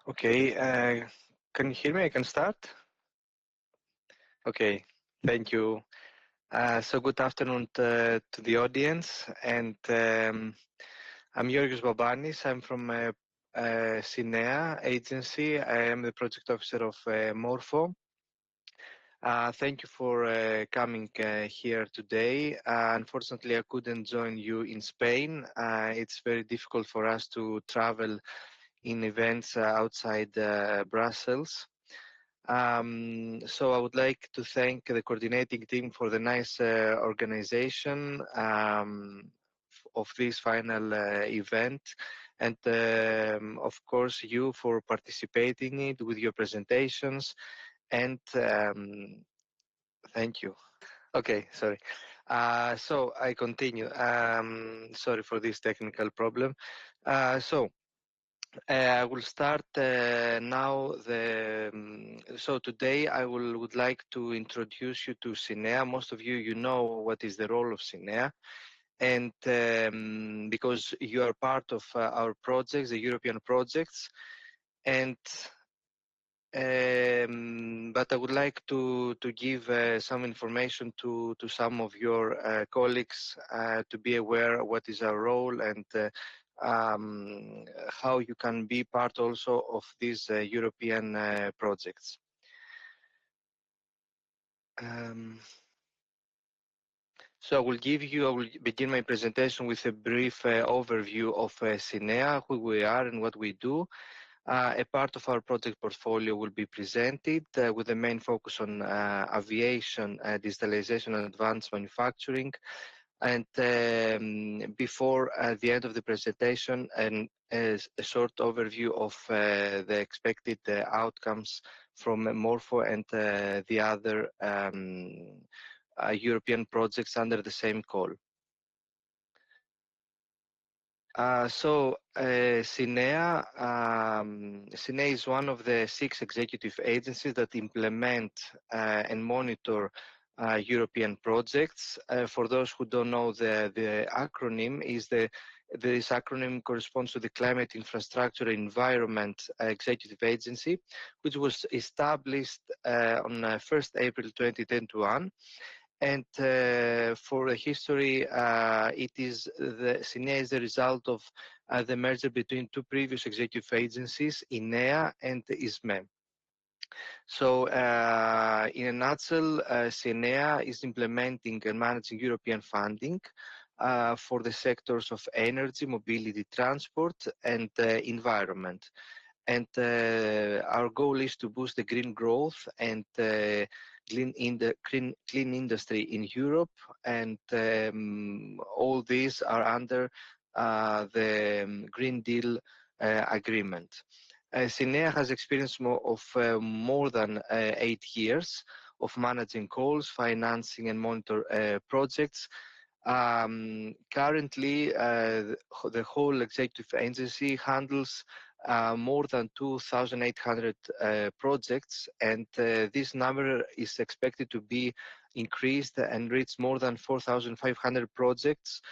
Okay, can you hear me? I can start? Okay, thank you. So good afternoon to the audience, and I'm Georgios Babanis. I'm from CINEA agency. I am the project officer of MORPHO. Thank you for coming here today. Unfortunately, I couldn't join you in Spain. It's very difficult for us to travel in events outside Brussels. So I would like to thank the coordinating team for the nice organization of this final event, and of course you for participating in it with your presentations, and thank you. Okay, sorry. So I continue. Sorry for this technical problem. I will start now. So today I would like to introduce you to CINEA. Most of you know what is the role of CINEA, and because you are part of our projects, the European projects, and but I would like to give some information to some of your colleagues to be aware of what is our role and how you can be part also of these European projects. So I will begin my presentation with a brief overview of CINEA, who we are and what we do. A part of our project portfolio will be presented with the main focus on aviation, digitalization and advanced manufacturing. And before the end of the presentation, a short overview of the expected outcomes from MORPHO and the other European projects under the same call. CINEA is one of the 6 executive agencies that implement and monitor European projects. For those who don't know, the acronym is this acronym corresponds to the Climate Infrastructure Environment Executive Agency, which was established on 1st April 2021. And for the history, CINEA is the result of the merger between 2 previous executive agencies, INEA and ISME. So in a nutshell, CINEA is implementing and managing European funding for the sectors of energy, mobility, transport, and environment. And our goal is to boost the green growth and clean industry in Europe, and all these are under the Green Deal agreement. CINEA has experience more than 8 years of managing calls, financing and monitor projects. Currently, the whole executive agency handles more than 2,800 projects, and this number is expected to be increased and reach more than 4,500 projects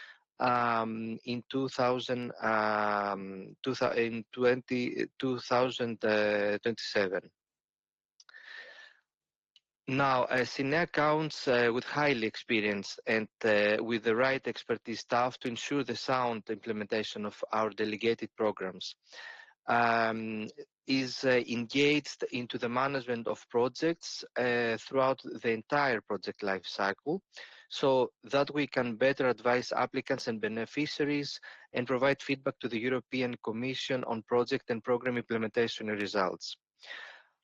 in 2027. Now, CINEA counts with highly experienced and with the right expertise staff to ensure the sound implementation of our delegated programs. Is engaged into the management of projects throughout the entire project life cycle, so that we can better advise applicants and beneficiaries and provide feedback to the European Commission on project and program implementation results.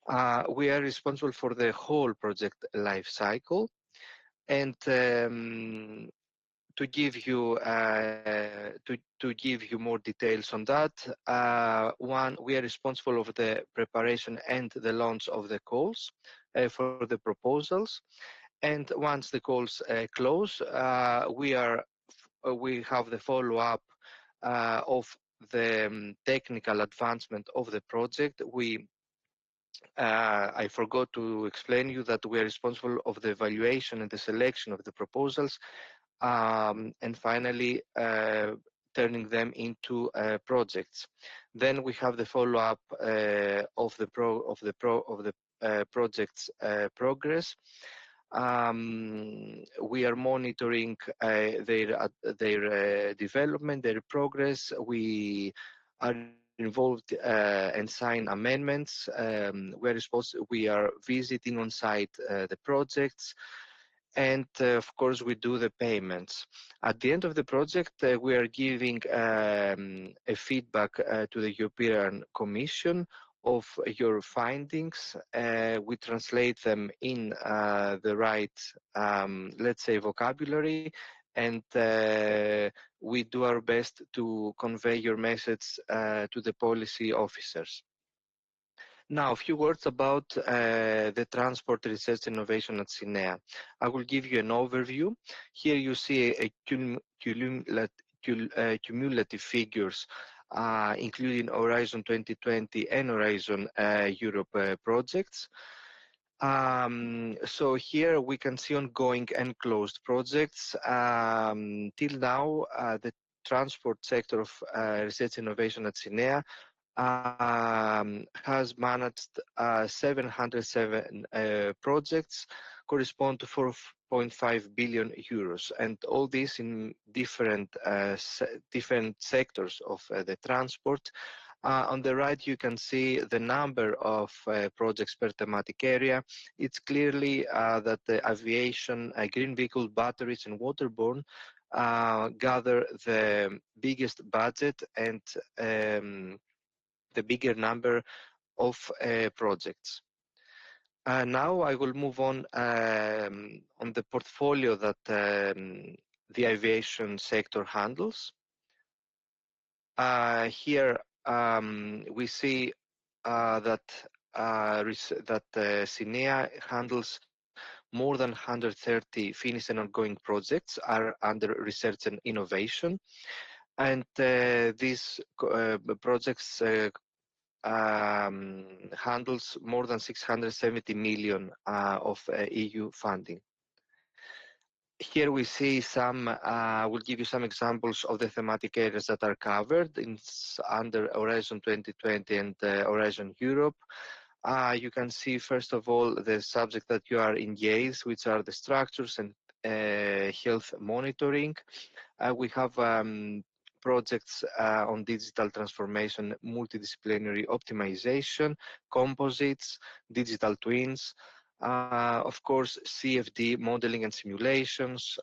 We are responsible for the whole project life cycle, and to give you more details on that, one, we are responsible for the preparation and the launch of the calls for the proposals, and once the calls close, we have the follow-up of the technical advancement of the project. I forgot to explain you that we are responsible of the evaluation and the selection of the proposals, and finally turning them into projects. Then we have the follow-up of the project's progress. We are monitoring their development, their progress. We are involved and sign amendments. We are visiting on site the projects, and of course we do the payments. At the end of the project, we are giving a feedback to the European Commission of your findings. We translate them in the right, let's say, vocabulary, and we do our best to convey your message to the policy officers. Now, a few words about the transport research innovation at SINEA. I will give you an overview. Here you see a cumulative figures, including Horizon 2020 and Horizon Europe projects. So here we can see ongoing and closed projects. Till now, the transport sector of research innovation at SINEA has managed 707 projects, correspond to 4.5 billion euros, and all this in different sectors of the transport. On the right, you can see the number of projects per thematic area. It's clearly that the aviation, green vehicle, batteries, and waterborne gather the biggest budget and the bigger number of projects. Now I will move on the portfolio that the aviation sector handles. Here we see that SINEA handles more than 130 finished and ongoing projects are under research and innovation, and these projects handles more than 670 million of EU funding. Here we see some, we'll give you some examples of the thematic areas that are covered under Horizon 2020 and Horizon Europe. You can see, first of all, the subject that you are engaged, which are the structures and health monitoring. We have projects on digital transformation, multidisciplinary optimization, composites, digital twins, of course, CFD modeling and simulations,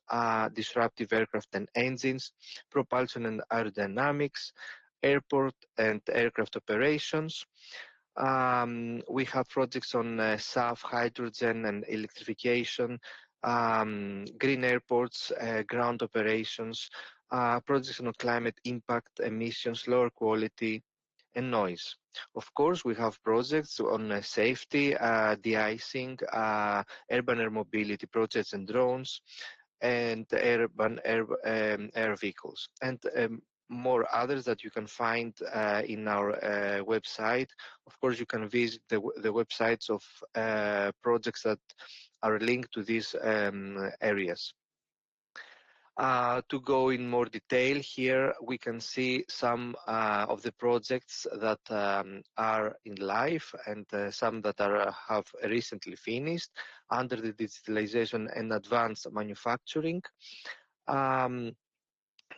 disruptive aircraft and engines, propulsion and aerodynamics, airport and aircraft operations. We have projects on SAF, hydrogen and electrification, green airports, ground operations, projects on climate impact, emissions, lower quality, and noise. Of course, we have projects on safety, de-icing, urban air mobility projects and drones, and urban air vehicles, and more others that you can find in our website. Of course, you can visit the websites of projects that are linked to these areas. To go in more detail, here we can see some of the projects that are in life and some that have recently finished under the digitalization and advanced manufacturing.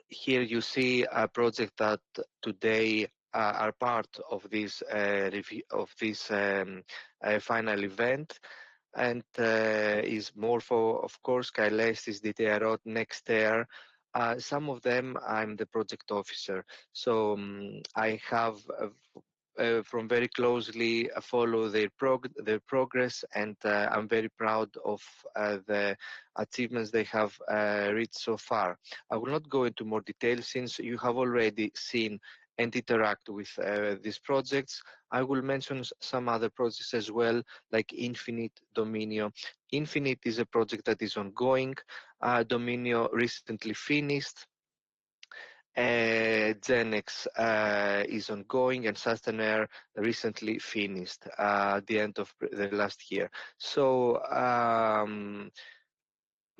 Here you see a project that today are part of this review of this final event, and is MORPHO, of course, Kailestis, DTRO, Nextair. Some of them I'm the project officer, so I have from very closely follow their progress, and I'm very proud of the achievements they have reached so far. I will not go into more detail since you have already seen and interact with these projects. I will mention some other projects as well, like Infinite, Dominio. Infinite is a project that is ongoing. Dominio recently finished. Genex is ongoing, and Sustainair recently finished at the end of the last year. So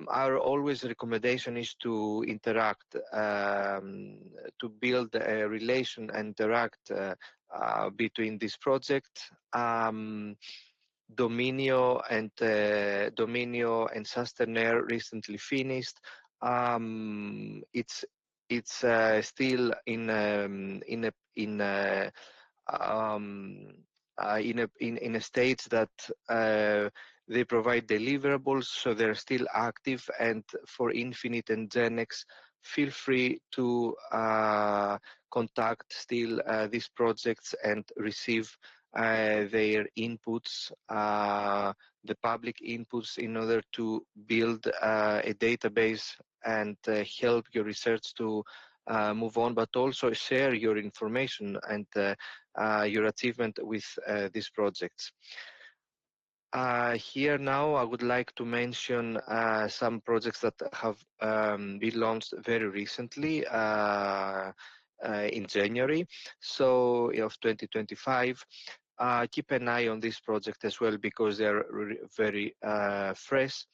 our always recommendation is to interact, to build a relation and interact between this project. Dominio and Sustainair recently finished. It's still um, in a stage that they provide deliverables, so they're still active. And for Infinite and Genex, feel free to contact still these projects and receive their inputs, the public inputs, in order to build a database and help your research to move on, but also share your information and your achievement with these projects. Here now I would like to mention some projects that have been launched very recently in January of 2025. Keep an eye on this project as well, because they're very fresh.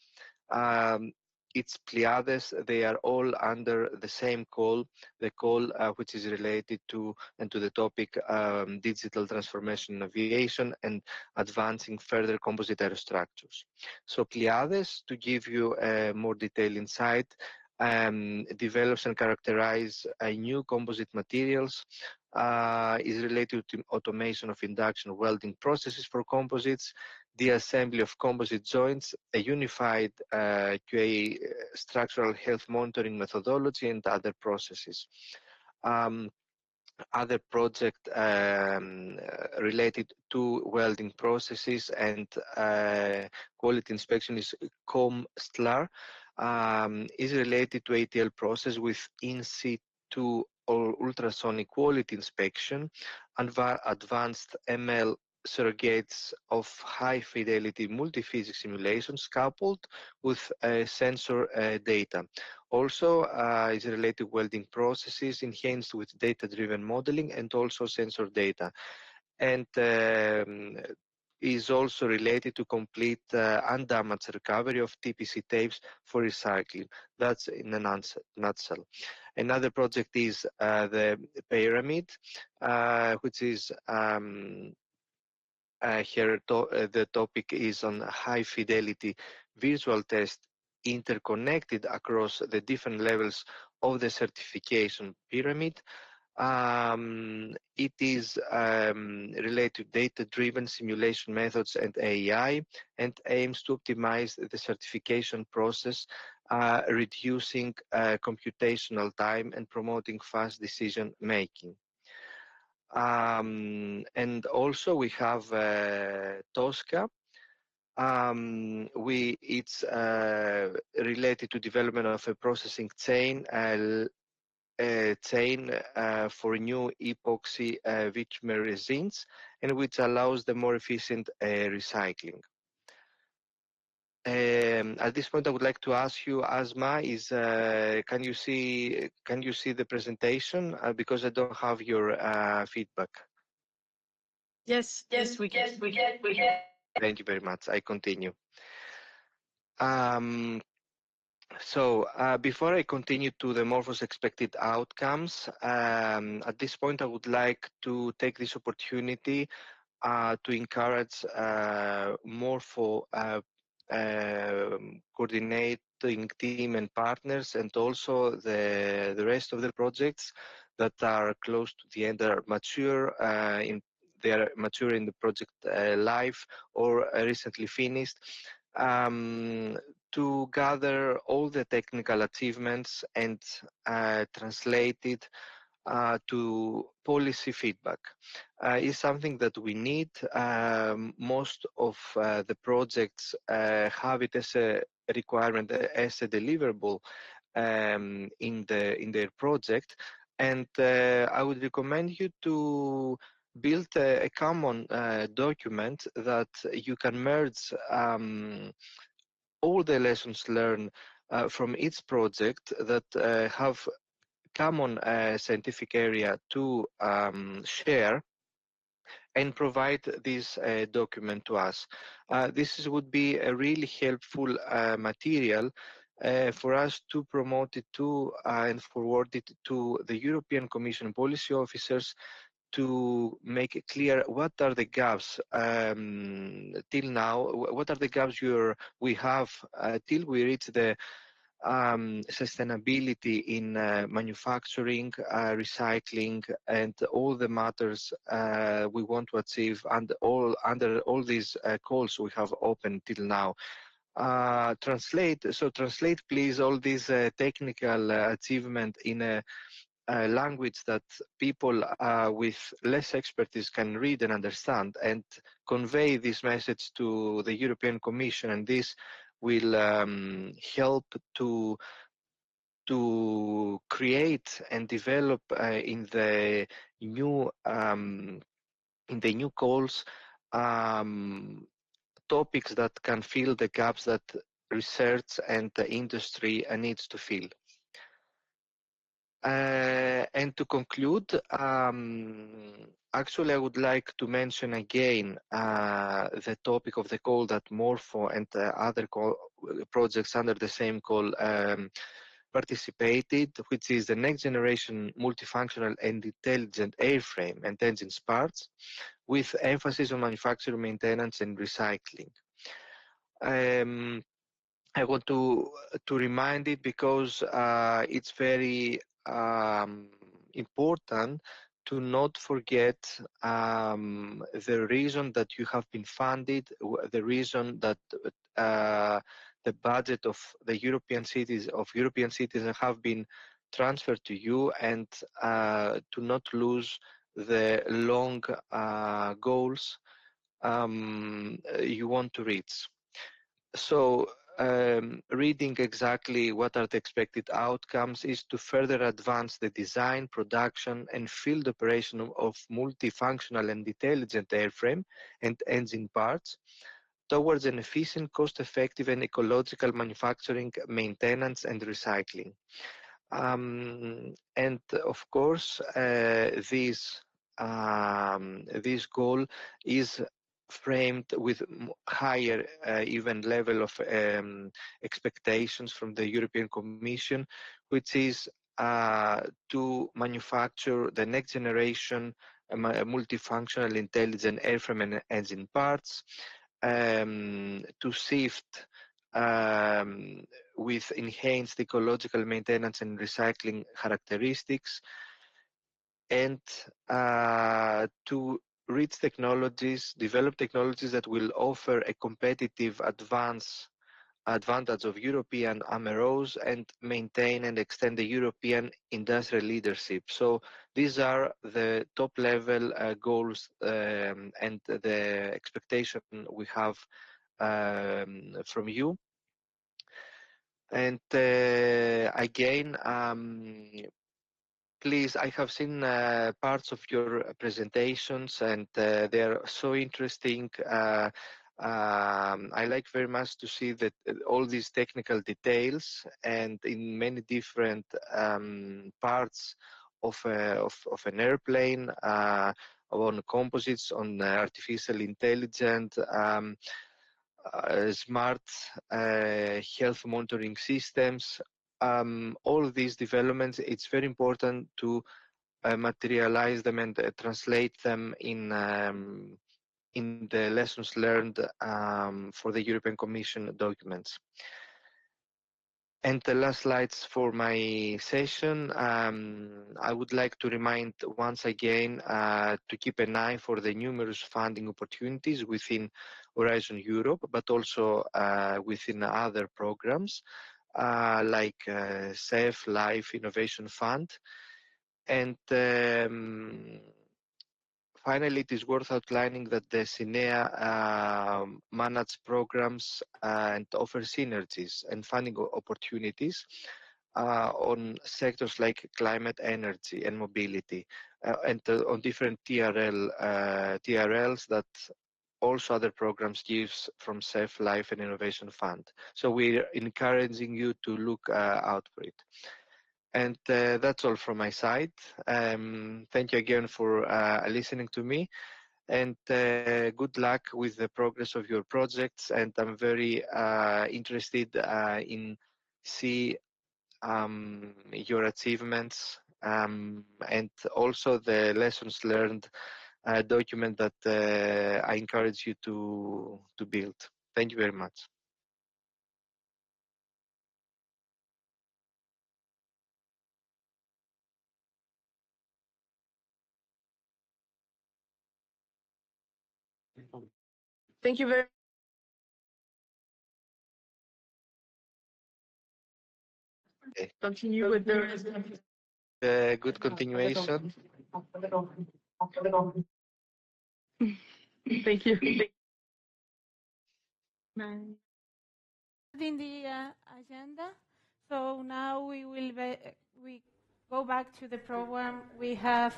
It's Pleiades. They are all under the same call, the call which is related to the topic digital transformation in aviation and advancing further composite aerostructures. So Pleiades, to give you a more detailed insight, develops and characterize new composite materials, is related to automation of induction welding processes for composites, the assembly of composite joints, a unified QA structural health monitoring methodology, and other processes. Other project related to welding processes and quality inspection is COMSTLAR, is related to ATL process with in situ or ultrasonic quality inspection, and advanced ML surrogates of high-fidelity multi-physics simulations coupled with sensor data. Also is related to welding processes enhanced with data-driven modeling and also sensor data. And is also related to complete undamaged recovery of TPC tapes for recycling. That's in a nutshell. Another project is the Pyramid, which is here the topic is on high fidelity visual test interconnected across the different levels of the certification pyramid. It is related to data-driven simulation methods and AI, and aims to optimize the certification process, reducing computational time and promoting fast decision making. And also we have Tosca. It's related to development of a processing chain for new epoxy Wichmer resins, and which allows the more efficient recycling. At this point, I would like to ask you, Asmaa, can you see the presentation? Because I don't have your feedback. Yes, we can. Thank you very much. I continue. So before I continue to the MORPHO's expected outcomes, at this point I would like to take this opportunity to encourage MORPHO coordinating team and partners, and also the rest of the projects that are close to the end, that are mature they are mature in the project life or recently finished, to gather all the technical achievements and translate it to policy feedback. Is something that we need. Most of the projects have it as a requirement, as a deliverable in their project, and I would recommend you to build a common document that you can merge all the lessons learned from each project that have common scientific area to share, and provide this document to us. This would be a really helpful material for us to promote it to and forward it to the European Commission policy officers to make it clear what are the gaps till now, what are the gaps we have till we reach the sustainability in manufacturing, recycling, and all the matters we want to achieve, and under all these calls we have opened till now. Translate please all these technical achievement in a language that people with less expertise can read and understand, and convey this message to the European Commission, and this will help to create and develop in the new calls topics that can fill the gaps that research and the industry needs to fill. And to conclude, actually I would like to mention again the topic of the call that MORPHO and other projects under the same call participated, which is the next generation multifunctional and intelligent airframe and engines parts, with emphasis on manufacturing, maintenance, and recycling. I want to remind it because it's very important to not forget the reason that you have been funded, the reason that the budget of the European cities have been transferred to you, and to not lose the long goals you want to reach. So reading exactly what are the expected outcomes is to further advance the design, production, and field operation of multifunctional and intelligent airframe and engine parts towards an efficient, cost-effective, and ecological manufacturing, maintenance, and recycling. And of course, this goal is framed with higher even level of expectations from the European Commission, which is to manufacture the next generation multifunctional intelligent airframe and engine parts, to shift with enhanced ecological maintenance and recycling characteristics, and to develop technologies that will offer a competitive advantage of European MROs and maintain and extend the European industrial leadership. So these are the top level goals and the expectation we have from you. And again, please, I have seen parts of your presentations, and they are so interesting. I like very much to see that all these technical details, and in many different parts of an airplane, on composites, on artificial intelligence, smart health monitoring systems. All these developments, it's very important to materialize them and translate them in the lessons learned for the European Commission documents. And the last slides for my session, I would like to remind once again to keep an eye for the numerous funding opportunities within Horizon Europe, but also within other programs like SEF, Life Innovation Fund. And finally, it is worth outlining that the SINEA manage programs and offer synergies and funding opportunities on sectors like climate, energy, and mobility, and on different TRLs that also other programs gives from SEF, Life, and Innovation Fund. So we're encouraging you to look out for it. And that's all from my side. Thank you again for listening to me, and good luck with the progress of your projects. And I'm very interested in see your achievements and also the lessons learned document that I encourage you to build. Thank you very much. Thank you very Okay. Continue with the rest of Good continuation. Thank you. In the agenda. So now we go back to the program we have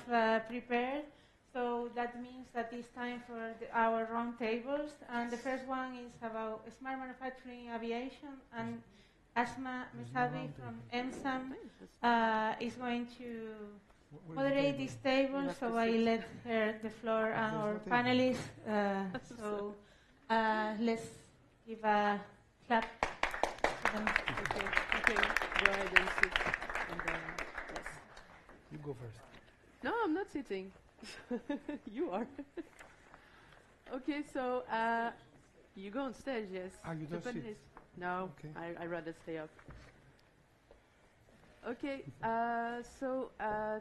prepared. So that means that it's time for our round tables. And the first one is about smart manufacturing aviation. And Asmaa Messaoudi from ENSAM is going to moderate this table. So I let her the floor and our panelists. So let's give a clap. Okay. Go ahead and sit. And, yes. You go first. No, I'm not sitting. You are. Okay, so you go on stage, yes. You don't sit? No, Okay. I rather stay up. Okay, so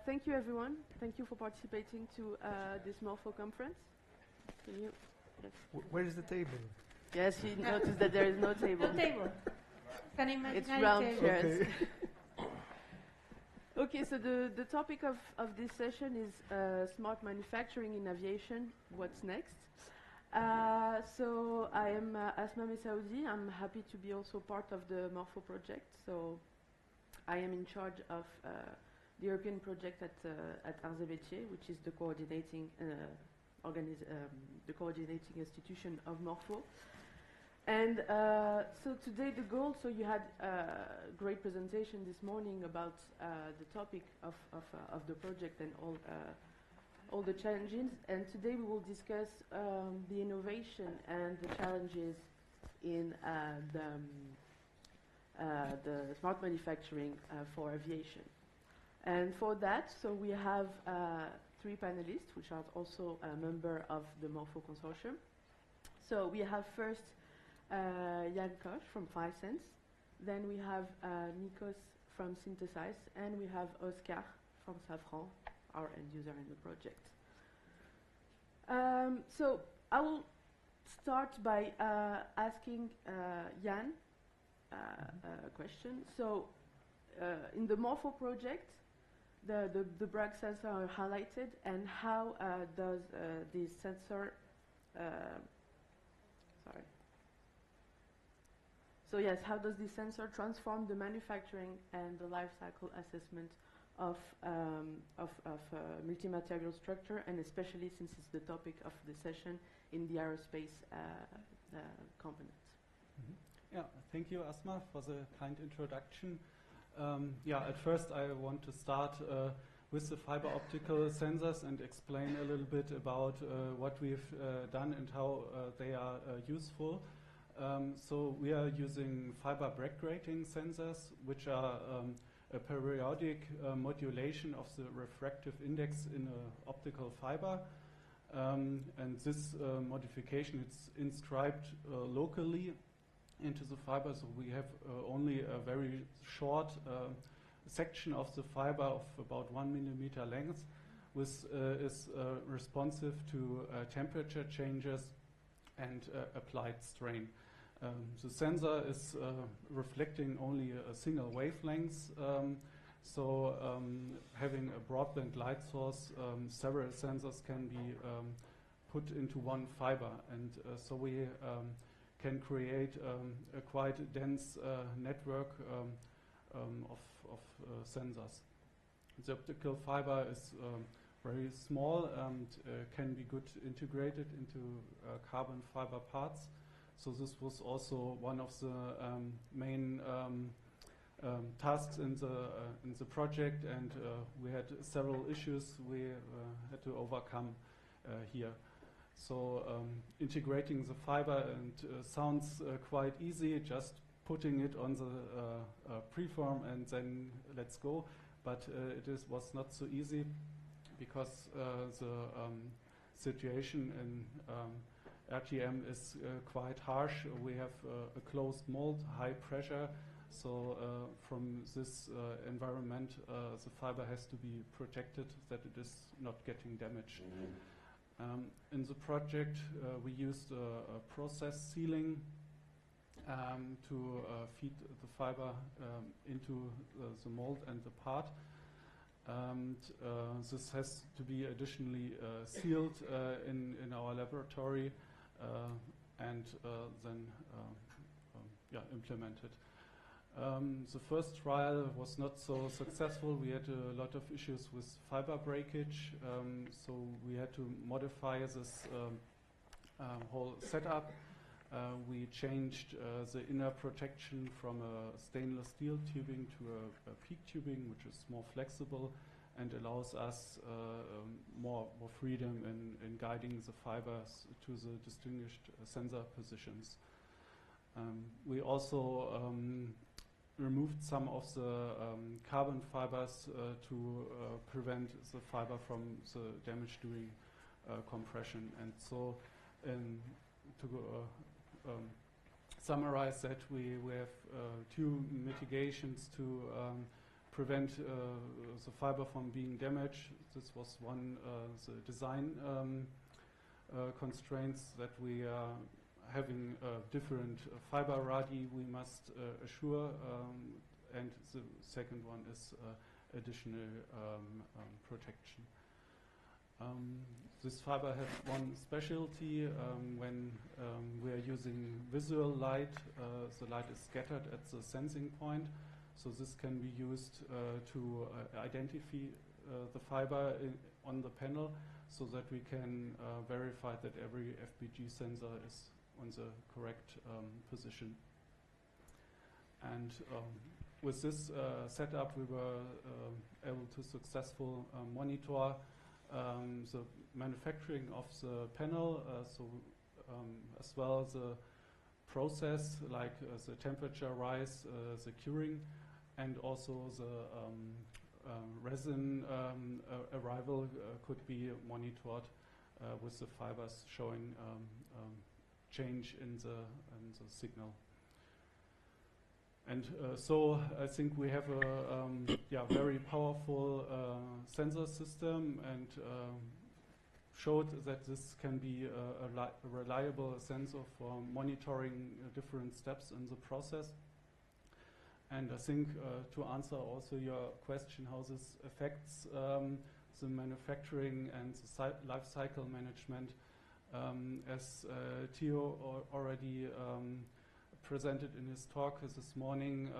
thank you everyone. Thank you for participating to this MORPHO conference. Can you? Yes. Where is the table? Yes, you noticed that there is no table. No table. Can imagine It's round table. chairs. Okay. Okay, so the topic of this session is smart manufacturing in aviation. What's next? So I am Asmaa Messaoudi. I'm happy to be also part of the MORPHO project. So I am in charge of the European project at Arts-et-Métiers, which is the coordinating institution of MORPHO. And so today the goal, so you had a great presentation this morning about the topic of the project and all the challenges. And today we will discuss the innovation and the challenges in the smart manufacturing for aviation. And for that, so we have 3 panelists, which are also a member of the MORPHO consortium. So we have first Koch from Fisens, then we have Nikos from Synthesites, and we have Oscar from Safran, our end user in the project. So I will start by asking Jan a question. So in the MORPHO project, the Bragg sensor are highlighted, and how does this sensor So yes, how does this sensor transform the manufacturing and the life cycle assessment of multi-material structure, and especially since it's the topic of the session in the aerospace components? Mm-hmm. Yeah, thank you, Asmaa, for the kind introduction. At first I want to start with the fiber optical sensors and explain a little bit about what we've done and how they are useful. So we are using fiber Bragg grating sensors, which are a periodic modulation of the refractive index in an optical fiber. And this modification is inscribed locally into the fiber, so we have only a very short section of the fiber of about 1 millimeter length, which is responsive to temperature changes and applied strain. The sensor is reflecting only a single wavelength, having a broadband light source, several sensors can be put into one fiber, and so we can create a quite dense network of sensors. The optical fiber is very small and can be good integrated into carbon fiber parts. So this was also one of the main tasks in the project, and we had several issues we had to overcome here. So integrating the fiber and sounds quite easy. Just putting it on the preform and then let's go. But was not so easy because the situation in RTM is quite harsh. We have a closed mold, high pressure. So from this environment, the fiber has to be protected that it is not getting damaged. In the project, we used a process sealing to feed the fiber into the mold and the part. And this has to be additionally sealed in our laboratory and then implemented. The first trial was not so successful. We had a lot of issues with fiber breakage, so we had to modify this whole setup. We changed the inner protection from a stainless steel tubing to a PEEK tubing, which is more flexible and allows us more freedom in guiding the fibers to the distinguished sensor positions. We also removed some of the carbon fibers to prevent the fiber from the damage during compression. And so to summarize that, we have two mitigations to prevent the fiber from being damaged. This was one, the design constraints that we are having different fiber radi we must assure, and the second one is additional protection. This fiber has one specialty. When we are using visual light, the light is scattered at the sensing point, so this can be used to identify the fiber on the panel so that we can verify that every FPG sensor is on the correct position. And with this setup, we were able to successfully monitor the manufacturing of the panel, as well as the process, like the temperature rise, the curing, and also the resin arrival could be monitored with the fibers showing change in the signal. And so I think we have a very powerful sensor system, and showed that this can be a reliable sensor for monitoring different steps in the process. And I think to answer also your question, how this affects the manufacturing and the life cycle management, as Theo already presented in his talk this morning,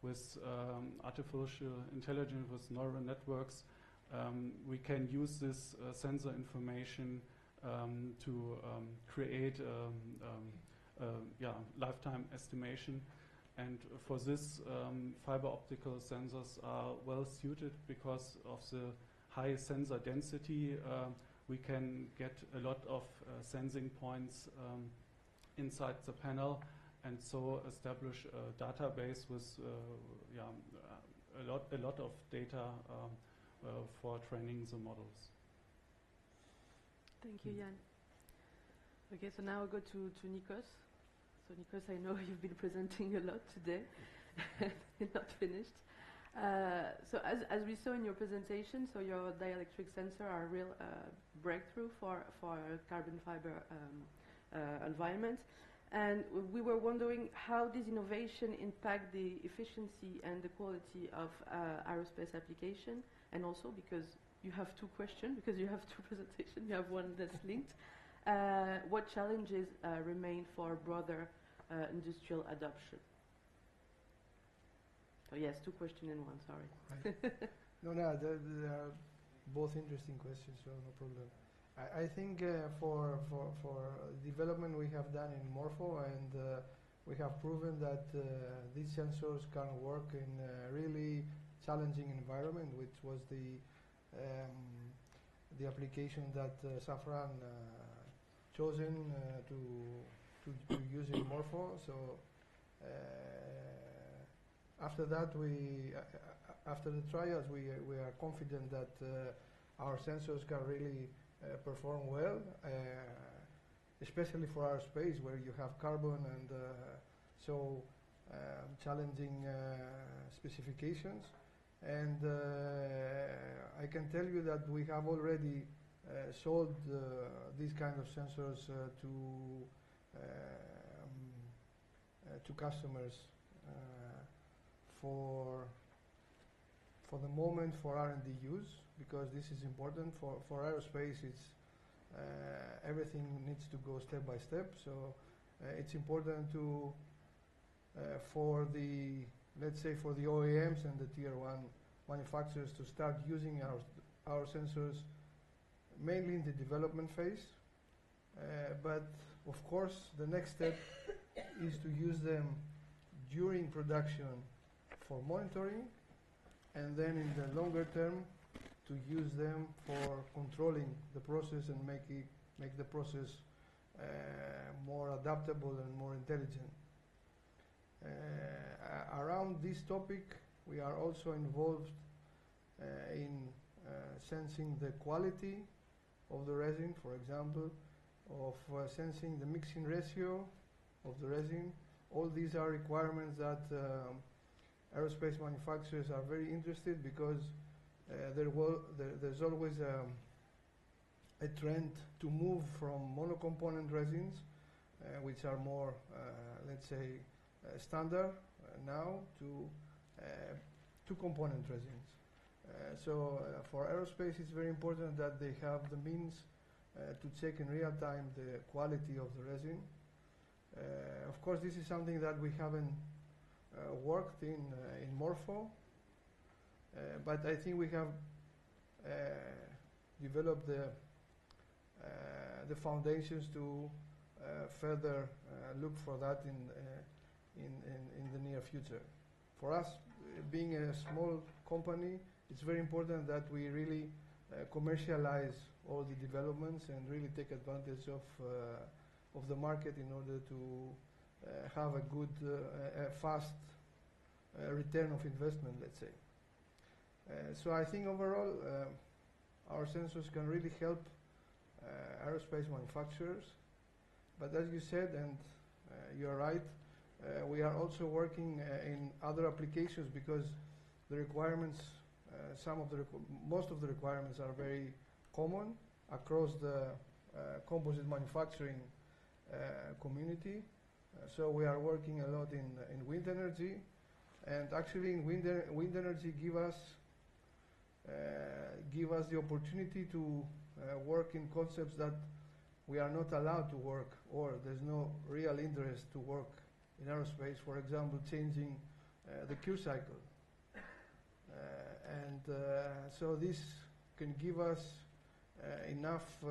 with artificial intelligence, with neural networks, we can use this sensor information to create lifetime estimation. And for this, fiber optical sensors are well suited because of the high sensor density. We can get a lot of sensing points inside the panel, and so establish a database with a lot of data for training the models. Thank you, Jan. Okay, so now I'll go to Nikos. So Nikos, I know you've been presenting a lot today. You're not finished. So as we saw in your presentation, so your dielectric sensor are a real breakthrough for carbon fiber environment. And we were wondering how this innovation impact the efficiency and the quality of aerospace application, and also because you have two questions, because you have two presentations, you have one that's linked. What challenges remain for broader industrial adoption? So yes, two questions in one, sorry. Right. No, they are both interesting questions, so no problem. I think for development we have done in MORPHO, and we have proven that these sensors can work in a really challenging environment, which was the application that Safran chosen to use in MORPHO. So After that, after the trials, we are confident that our sensors can really perform well, especially for our space where you have carbon and so challenging specifications. And I can tell you that we have already sold these kind of sensors to customers for the moment for R&D use, because this is important for aerospace. It's everything needs to go step by step, so it's important to for the, let's say, for the OEMs and the tier 1 manufacturers to start using our sensors mainly in the development phase, but of course the next step is to use them during production for monitoring, and then in the longer term to use them for controlling the process and make the process more adaptable and more intelligent. Around this topic, we are also involved in sensing the quality of the resin, for example, of sensing the mixing ratio of the resin. All these are requirements that aerospace manufacturers are very interested, because there's always a trend to move from monocomponent resins, which are more, let's say, standard now, to two-component resins. So for aerospace, it's very important that they have the means to check in real time the quality of the resin. Of course, this is something that we haven't worked in MORPHO, but I think we have developed the foundations to further look for that in the near future. For us, being a small company, it's very important that we really commercialize all the developments and really take advantage of the market in order to have a good, fast return of investment, let's say. So I think overall, our sensors can really help aerospace manufacturers. But as you said, and you're right, we are also working in other applications, because the requirements, most of the requirements are very common across the composite manufacturing community. So we are working a lot in wind energy, and actually in wind energy give us the opportunity to work in concepts that we are not allowed to work, or there's no real interest to work in aerospace. For example, changing the Q cycle, so this can give us enough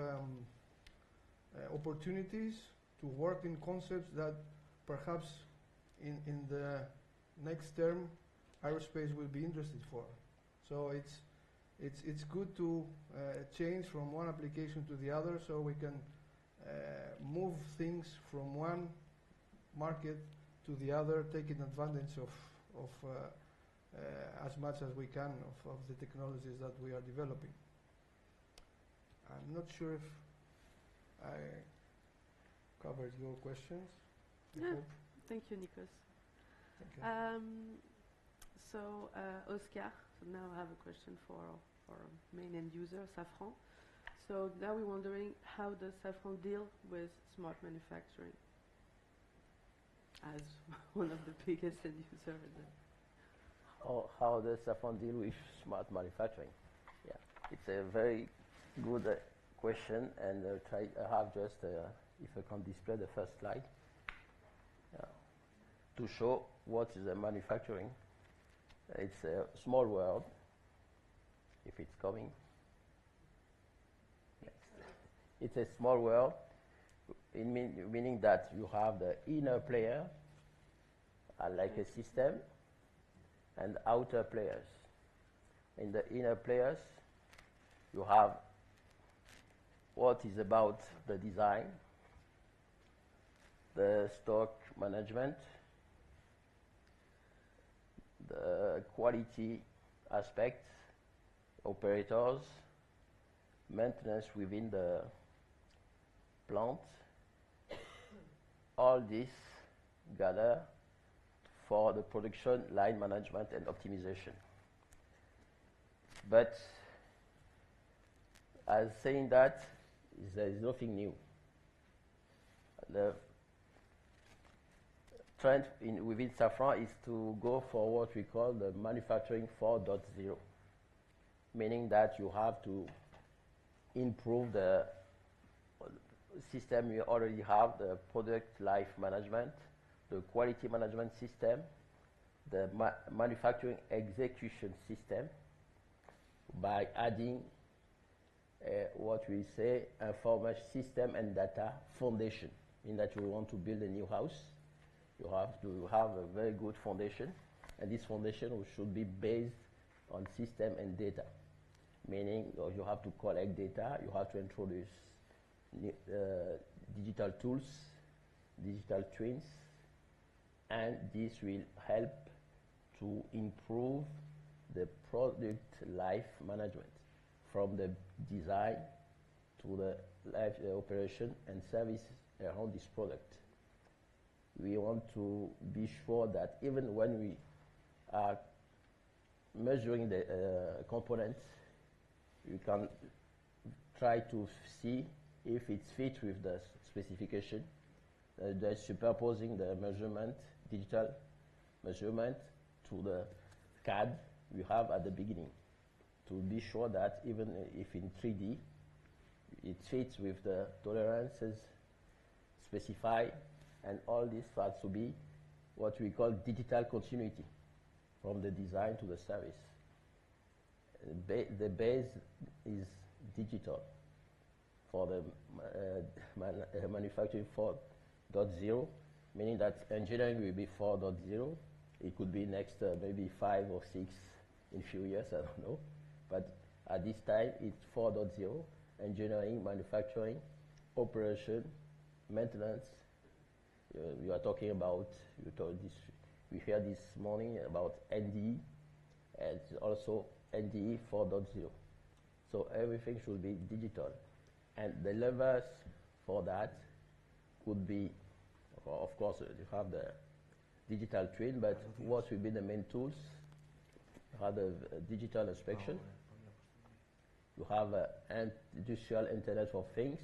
opportunities to work in concepts that perhaps in the next term aerospace will be interested for. So it's good to change from one application to the other, so we can move things from one market to the other, taking advantage of as much as we can of the technologies that we are developing. I'm not sure if I covered your questions. Yeah. Thank you, Nikos. Okay. So Oscar, so now I have a question for main end user, Safran. So now we're wondering, how does Safran deal with smart manufacturing as one of the biggest end users? How does Safran deal with smart manufacturing? Yeah, it's a very good question, and I have just, if I can display the first slide, to show what is the manufacturing. It's a small world, if it's coming. Next. It's a small world, meaning that you have the inner player, like a system, and outer players. In the inner players, you have what is about the design, the stock management, the quality aspect, operators, maintenance within the plant, all this gather for the production line management and optimization. But as saying that, there is nothing new. The trend within Safran is to go for what we call the manufacturing 4.0, meaning that you have to improve the system you already have, the product life management, the quality management system, the manufacturing execution system, by adding what we say information system and data foundation, in that you want to build a new house. You have to have a very good foundation, and this foundation should be based on system and data, meaning you have to collect data, you have to introduce digital tools, digital twins, and this will help to improve the product life management from the design to the life operation and service around this product. We want to be sure that even when we are measuring the components, we can try to see if it fits with the specification. They're superposing the measurement, digital measurement, to the CAD we have at the beginning, to be sure that even if in 3D, it fits with the tolerances specified, and all this has to be what we call digital continuity from the design to the service. The base is digital for the manufacturing 4.0, meaning that engineering will be 4.0. It could be next maybe 5 or 6 in a few years, I don't know. But at this time, it's 4.0, engineering, manufacturing, operation, maintenance. You are talking about, we heard this morning about NDE, and also NDE 4.0. So everything should be digital. And the levers for that could be, of course, you have the digital twin, but what will be the main tools? You have the digital inspection. You have industrial Internet of Things.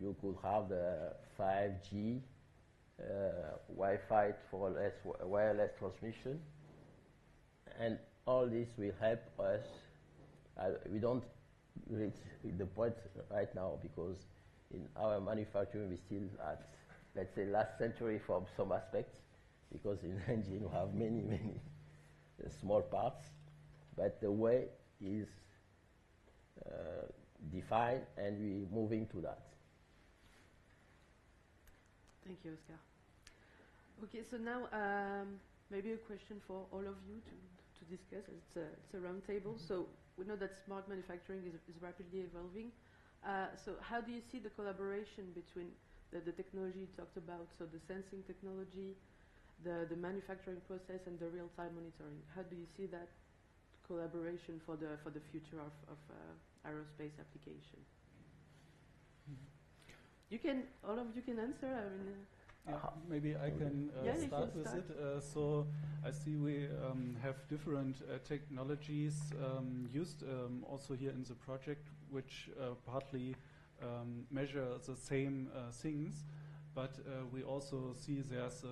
You could have the 5G, Wi-Fi for wireless transmission. And all this will help us. We don't reach the point right now because in our manufacturing we still at, let's say, last century from some aspects, because in engine you have many small parts, but the way is defined and we're moving to that. Thank you, Oscar. Okay, so now maybe a question for all of you to discuss. It's a round table. So we know that smart manufacturing is rapidly evolving. So how do you see the collaboration between the technology you talked about, so the sensing technology, the manufacturing process, and the real-time monitoring? How do you see that collaboration for the future of aerospace application? You can, all of you can answer. I mean, maybe I can start with it. So I see we have different technologies used also here in the project, which partly measure the same things, but we also see there's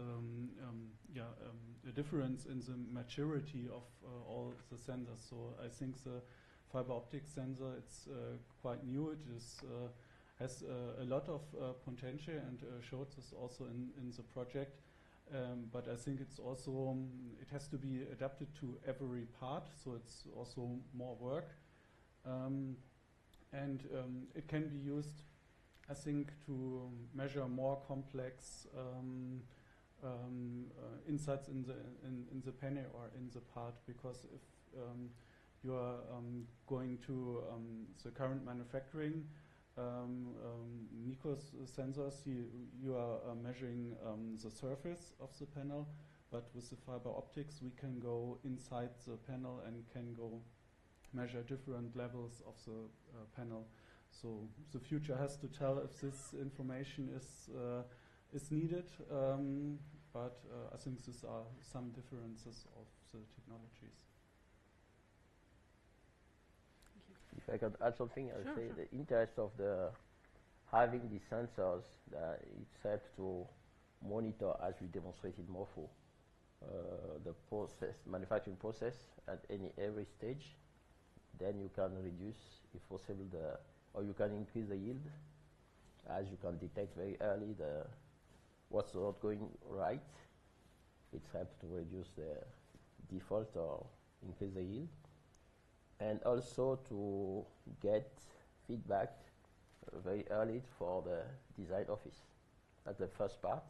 a difference in the maturity of all the sensors. So I think the fiber optic sensor, it's quite new. It is has a lot of potential and showed this also in the project. But I think it's also, it has to be adapted to every part, so it's also more work. And it can be used, I think, to measure more complex insights in the panel or in the part, because if you are going to the current manufacturing, Nikos sensors, you are measuring the surface of the panel, but with the fiber optics we can go inside the panel and can go measure different levels of the panel. So the future has to tell if this information is needed, but I think these are some differences of the technologies. If I could add something, I would Sure, say sure. the interest of having these sensors, it helps to monitor, as we demonstrated MORPHO, the manufacturing process at every stage. Then you can reduce, if possible, or you can increase the yield, as you can detect very early what's not going right. It helps to reduce the default or increase the yield, and also to get feedback very early for the design office. That's the first part,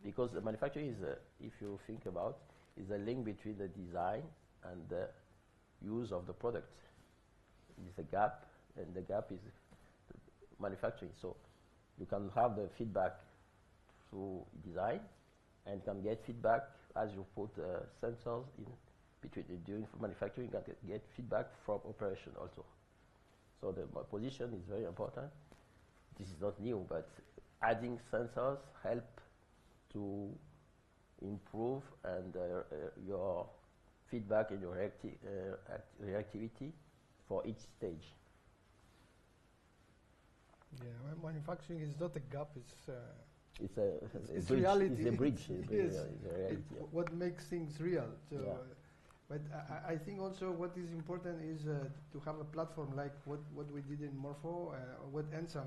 because the manufacturing is, if you think about, is a link between the design and the use of the product. It's a gap, and the gap is manufacturing. So you can have the feedback through design, and can get feedback as you put sensors in between during manufacturing. You can get feedback from operation also. So the position is very important. This is not new, but adding sensors help to improve and your feedback and your reactivity for each stage. Yeah, manufacturing is not a gap, It's it's bridge. reality. It's a bridge. Yes, It's a reality, yeah. what makes things real. So, Yeah. But I think also what is important is to have a platform like what we did in MORPHO, what ENSAM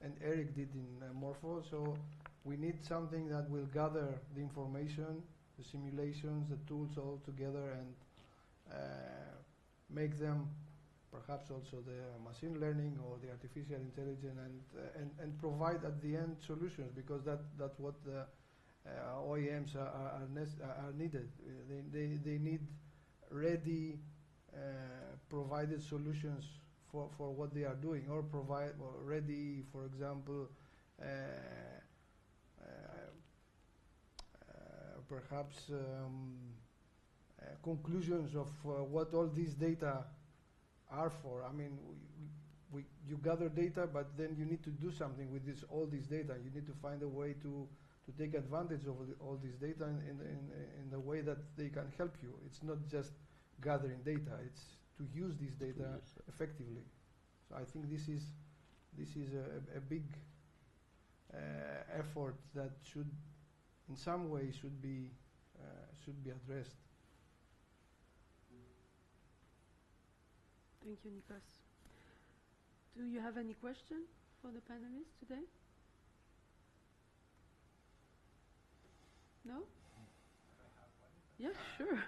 and Eric did in MORPHO. So we need something that will gather the information, the simulations, the tools all together, and make them perhaps also the machine learning or the artificial intelligence, and provide at the end solutions, because that's what the OEMs are needed. They need ready provided solutions for what they are doing, or provide ready, for example, perhaps conclusions of what all these data are for. I mean, you gather data, but then you need to do something with all this data. You need to find a way to take advantage of all this data in the way that they can help you. It's not just gathering data; it's to use this data effectively. So I think this is a big effort that should, in some way, should be addressed. Thank you, Nikos. Do you have any question for the panelists today? No? Yeah, sure.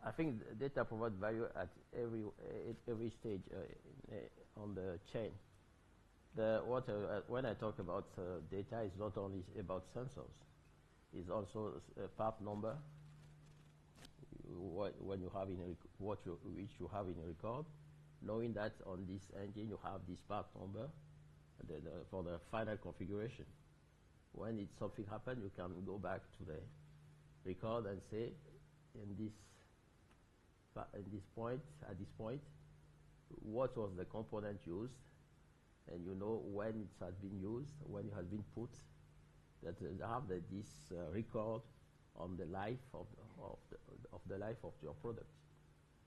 I think data provide value at every stage on the chain. When I talk about data, it's not only about sensors. It's also part number. When you have which you have in a record, knowing that on this engine you have this part number for the final configuration. When something happens, you can go back to the record and say, at this point, what was the component used, and you know when it has been used, when it has been put. That have this record on the life of the life of your product.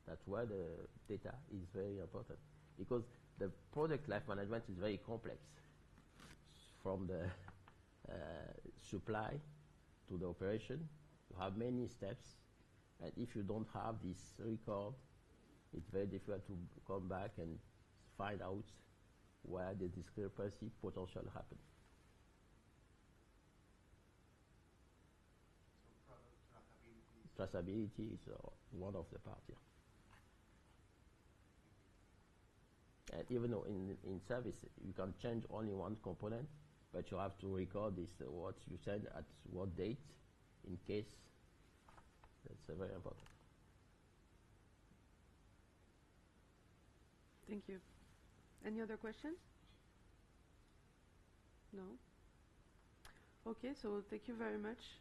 That's why the data is very important, because the product life management is very complex, from the supply to the operation. You have many steps, and if you don't have this record, it's very difficult to come back and find out where the discrepancy potential happens. So traceability is one of the parts here. And even though in service you can change only one component, but you have to record this what you send at what date, in case. That's very important. Thank you. Any other questions? No? Okay, so thank you very much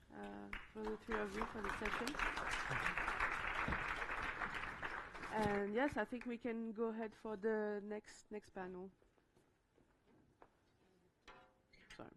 for the three of you for the session. And yes, I think we can go ahead for the next panel. Sorry.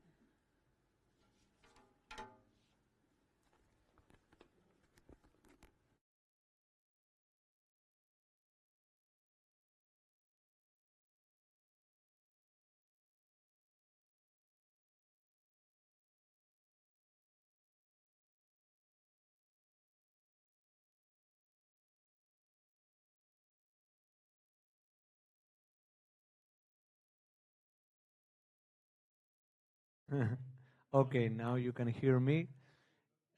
Okay, now you can hear me.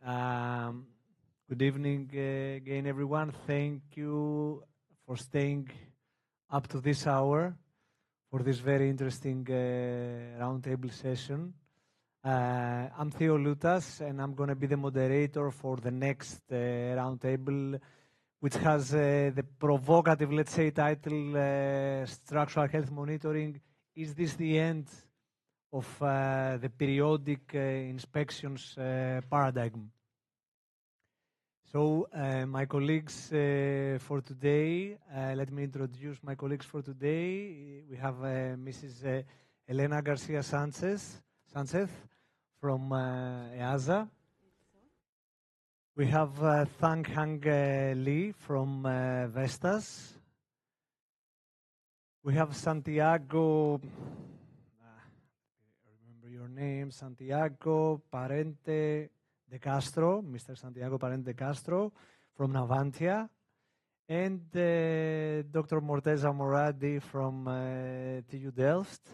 Good evening again, everyone. Thank you for staying up to this hour for this very interesting roundtable session. I'm Theo Loutas, and I'm going to be the moderator for the next roundtable, which has the provocative, let's say, title, Structural Health Monitoring. Is this the end of the periodic inspections paradigm? So my colleagues for today, let me introduce my colleagues for today. We have Mrs. Elena García Sánchez from EASA. We have Thang Lee from Vestas. We have Santiago, remember your name, Santiago Parente de Castro, Mr. Santiago Parente de Castro from Navantia, and Dr. Morteza Moradi from TU Delft.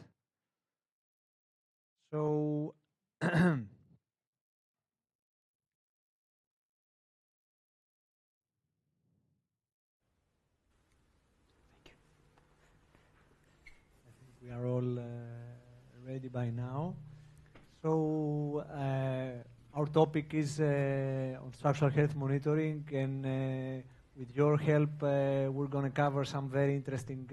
So we are all ready by now. So our topic is on structural health monitoring, and with your help, we're going to cover some very interesting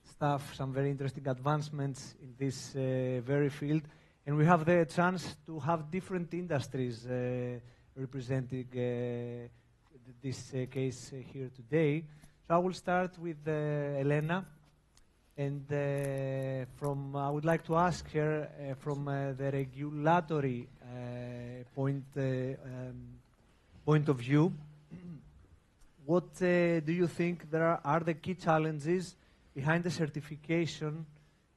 stuff, some very interesting advancements in this very field. And we have the chance to have different industries representing this case here today. So I will start with Elena. And I would like to ask her from the regulatory point of view, what do you think are the key challenges behind the certification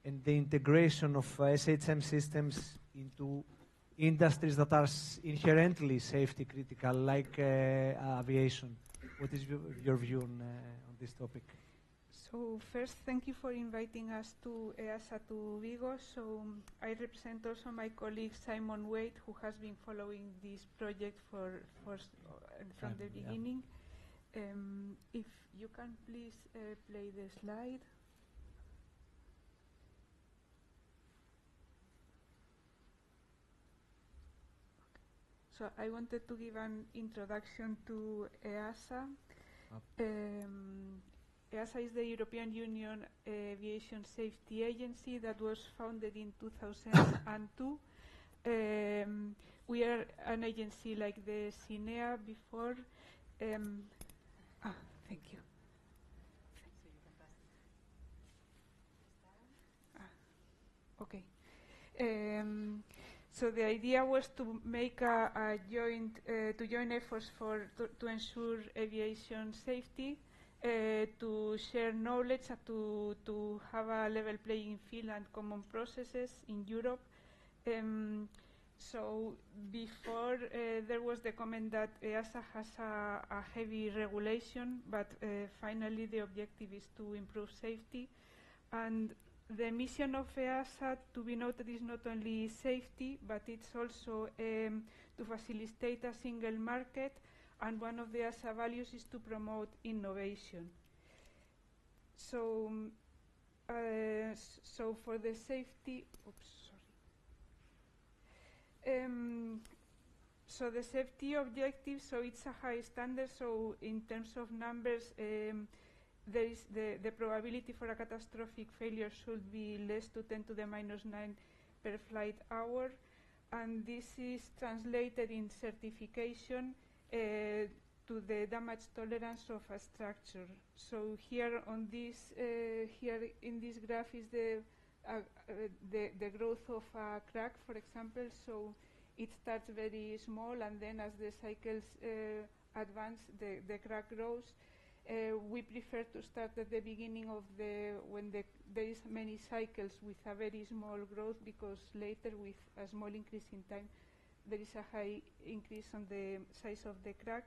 and the integration of SHM systems into industries that are inherently safety critical, like aviation? What is your view on this topic? So first, thank you for inviting us to EASA to Vigo. So I represent also my colleague Simon Wade, who has been following this project from the beginning. If you can please play the slide. So I wanted to give an introduction to EASA. EASA is the European Union Aviation Safety Agency that was founded in 2002. We are an agency like the CINEA before. Thank you. Okay. So the idea was to make a joint efforts to ensure aviation safety. to share knowledge and to have a level playing field and common processes in Europe. So before there was the comment that EASA has a heavy regulation, but finally the objective is to improve safety. And the mission of EASA, to be noted, is not only safety, but it's also to facilitate a single market, and one of the EASA values is to promote innovation. So, so for the safety, so the safety objective, so it's a high standard. So in terms of numbers, there is the probability for a catastrophic failure should be less to 10 to the minus 9 per flight hour, and this is translated in certification to the damage tolerance of a structure. So here on this, here in this graph is the growth of a crack, for example. So it starts very small, and then as the cycles advance, the crack grows. We prefer to start at the beginning of when there is many cycles with a very small growth, because later with a small increase in time, there is a high increase on the size of the crack.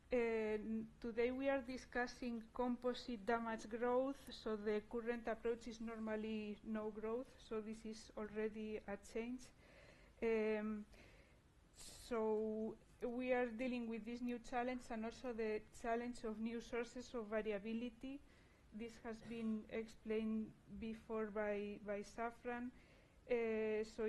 Today we are discussing composite damage growth. So the current approach is normally no growth, so this is already a change. So we are dealing with this new challenge, and also the challenge of new sources of variability. This has been explained before by Safran. So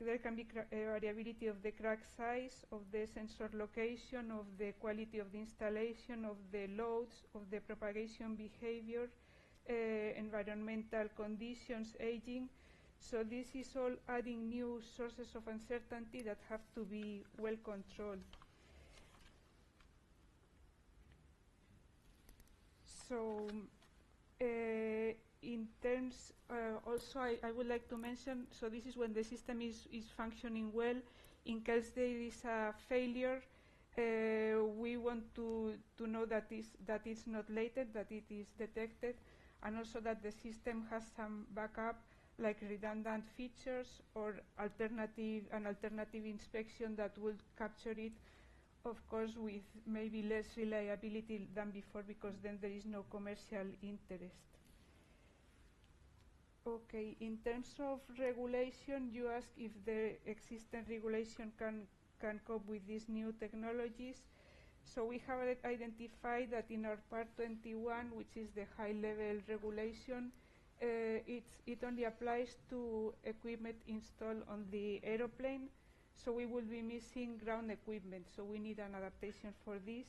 there can be variability of the crack size, of the sensor location, of the quality of the installation, of the loads, of the propagation behavior, environmental conditions, aging. So this is all adding new sources of uncertainty that have to be well controlled. So in terms, also I would like to mention, so this is when the system is functioning well. In case there is a failure, we want to know that it's not latent, that it is detected, and also that the system has some backup, like redundant features or an alternative inspection that will capture it, of course with maybe less reliability than before, because then there is no commercial interest. Okay, in terms of regulation, you ask if the existing regulation can cope with these new technologies. So we have identified that in our Part 21, which is the high-level regulation, it only applies to equipment installed on the aeroplane, so we will be missing ground equipment, so we need an adaptation for this.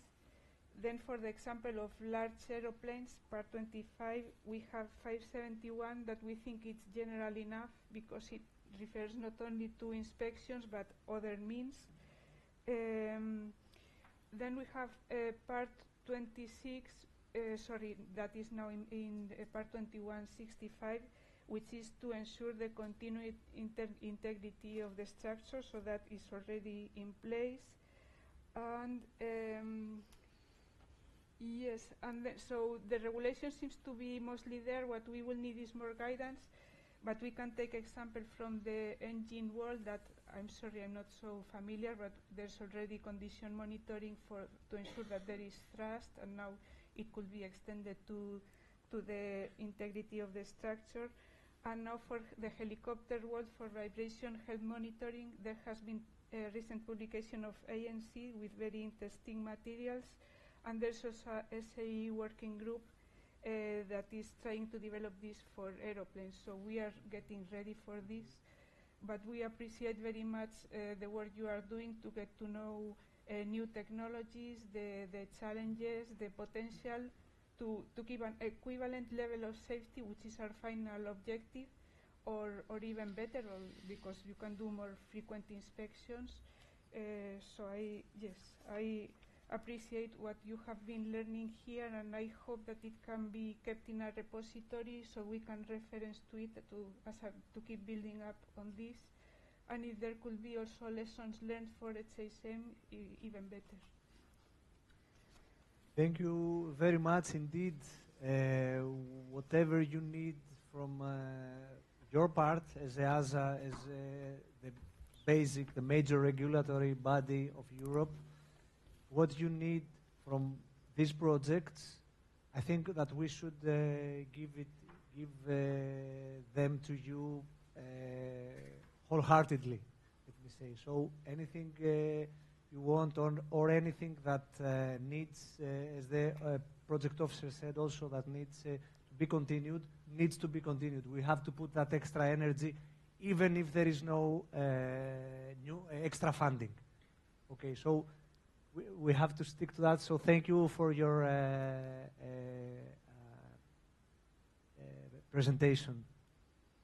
Then for the example of large aeroplanes, Part 25, we have 571 that we think it's general enough, because it refers not only to inspections but other means. Then we have Part 26, that is now in Part 2165, which is to ensure the continued integrity of the structure, so that is already in place. And yes, and so the regulation seems to be mostly there. What we will need is more guidance, but we can take example from the engine world that I'm sorry I'm not so familiar, but there's already condition monitoring to ensure that there is thrust, and now it could be extended to the integrity of the structure. And now for the helicopter world, for vibration health monitoring, there has been a recent publication of ANC with very interesting materials, and there's also a SAE working group that is trying to develop this for aeroplanes. So we are getting ready for this, but we appreciate very much the work you are doing to get to know new technologies, the challenges, the potential to keep an equivalent level of safety, which is our final objective, or even better, because you can do more frequent inspections. So I appreciate what you have been learning here, and I hope that it can be kept in a repository so we can reference to it to keep building up on this. And if there could be also lessons learned for HSM, even better. Thank you very much indeed. Whatever you need from your part as EASA, as the major regulatory body of Europe, what you need from these projects, I think that we should give them to you wholeheartedly, let me say. So anything you want or anything that needs, as the project officer said also, that needs to be continued, needs to be continued. We have to put that extra energy, even if there is no new extra funding. Okay, so we have to stick to that. So thank you for your presentation.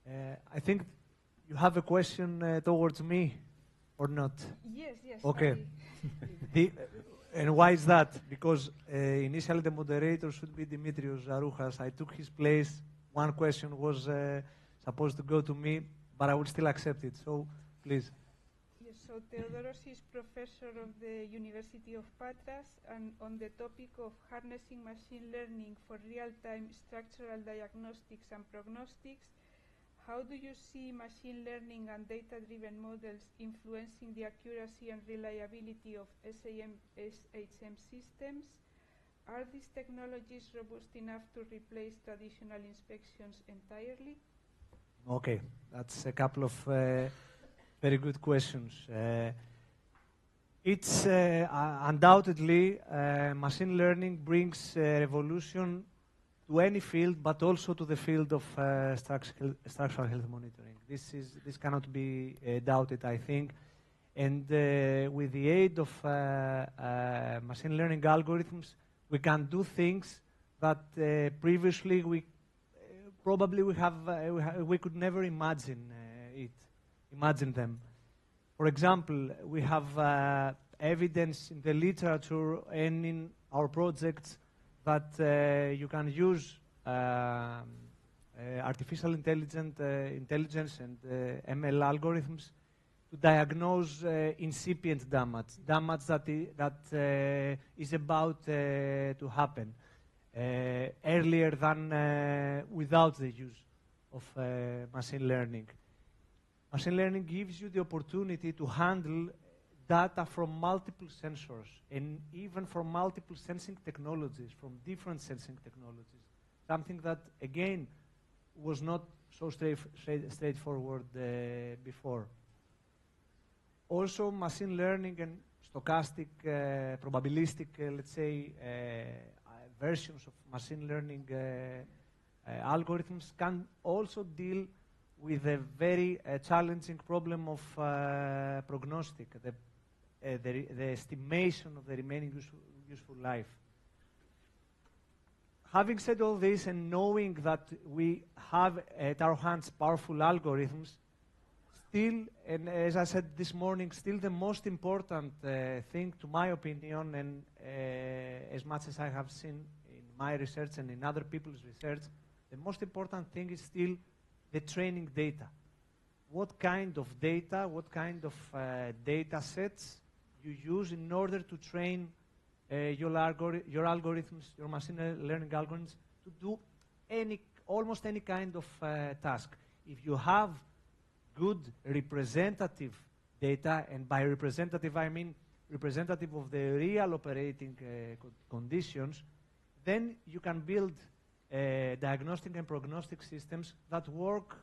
I think you have a question towards me, or not? Yes, yes. Okay. And why is that? Because initially the moderator should be Dimitrios Zarouchas. I took his place. One question was supposed to go to me, but I will still accept it. So, please. Yes, so Theodoros is professor of the University of Patras, and on the topic of harnessing machine learning for real-time structural diagnostics and prognostics, how do you see machine learning and data-driven models influencing the accuracy and reliability of SHM systems? Are these technologies robust enough to replace traditional inspections entirely? Okay, that's a couple of very good questions. It's undoubtedly machine learning brings revolution to any field, but also to the field of structural health monitoring. This cannot be doubted, I think. And with the aid of machine learning algorithms, we can do things that previously we could never imagine them. For example, we have evidence in the literature and in our projects that you can use artificial intelligence and ML algorithms to diagnose incipient damage that is about to happen earlier than without the use of machine learning. Machine learning gives you the opportunity to handle data from multiple sensors and even from multiple sensing technologies, from different sensing technologies. Something that, again, was not so straightforward before. Also, machine learning and stochastic, probabilistic, let's say, versions of machine learning algorithms can also deal with a very challenging problem of prognostic, the estimation of the remaining useful life. Having said all this and knowing that we have at our hands powerful algorithms, still, and as I said this morning, still the most important thing, to my opinion, and as much as I have seen in my research and in other people's research, the most important thing is still the training data. What kind of data, what kind of data sets you use in order to train your algorithms, your machine learning algorithms, to do almost any kind of task. If you have good representative data, and by representative I mean representative of the real operating conditions, then you can build diagnostic and prognostic systems that work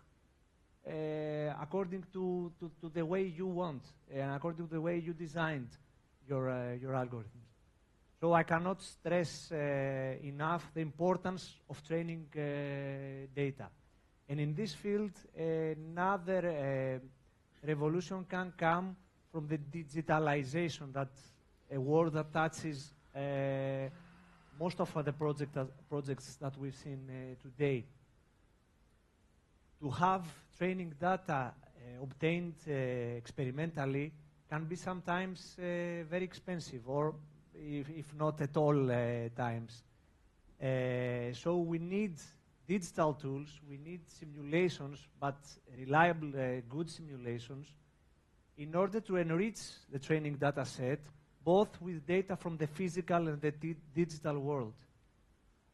according to the way you want, and according to the way you designed your algorithms. So I cannot stress enough the importance of training data. And in this field, another revolution can come from the digitalization, that a word that touches most of the projects that we've seen today. To have training data obtained experimentally can be sometimes very expensive, or if not at all times. So we need digital tools, we need simulations, but reliable, good simulations, in order to enrich the training data set both with data from the physical and the digital world.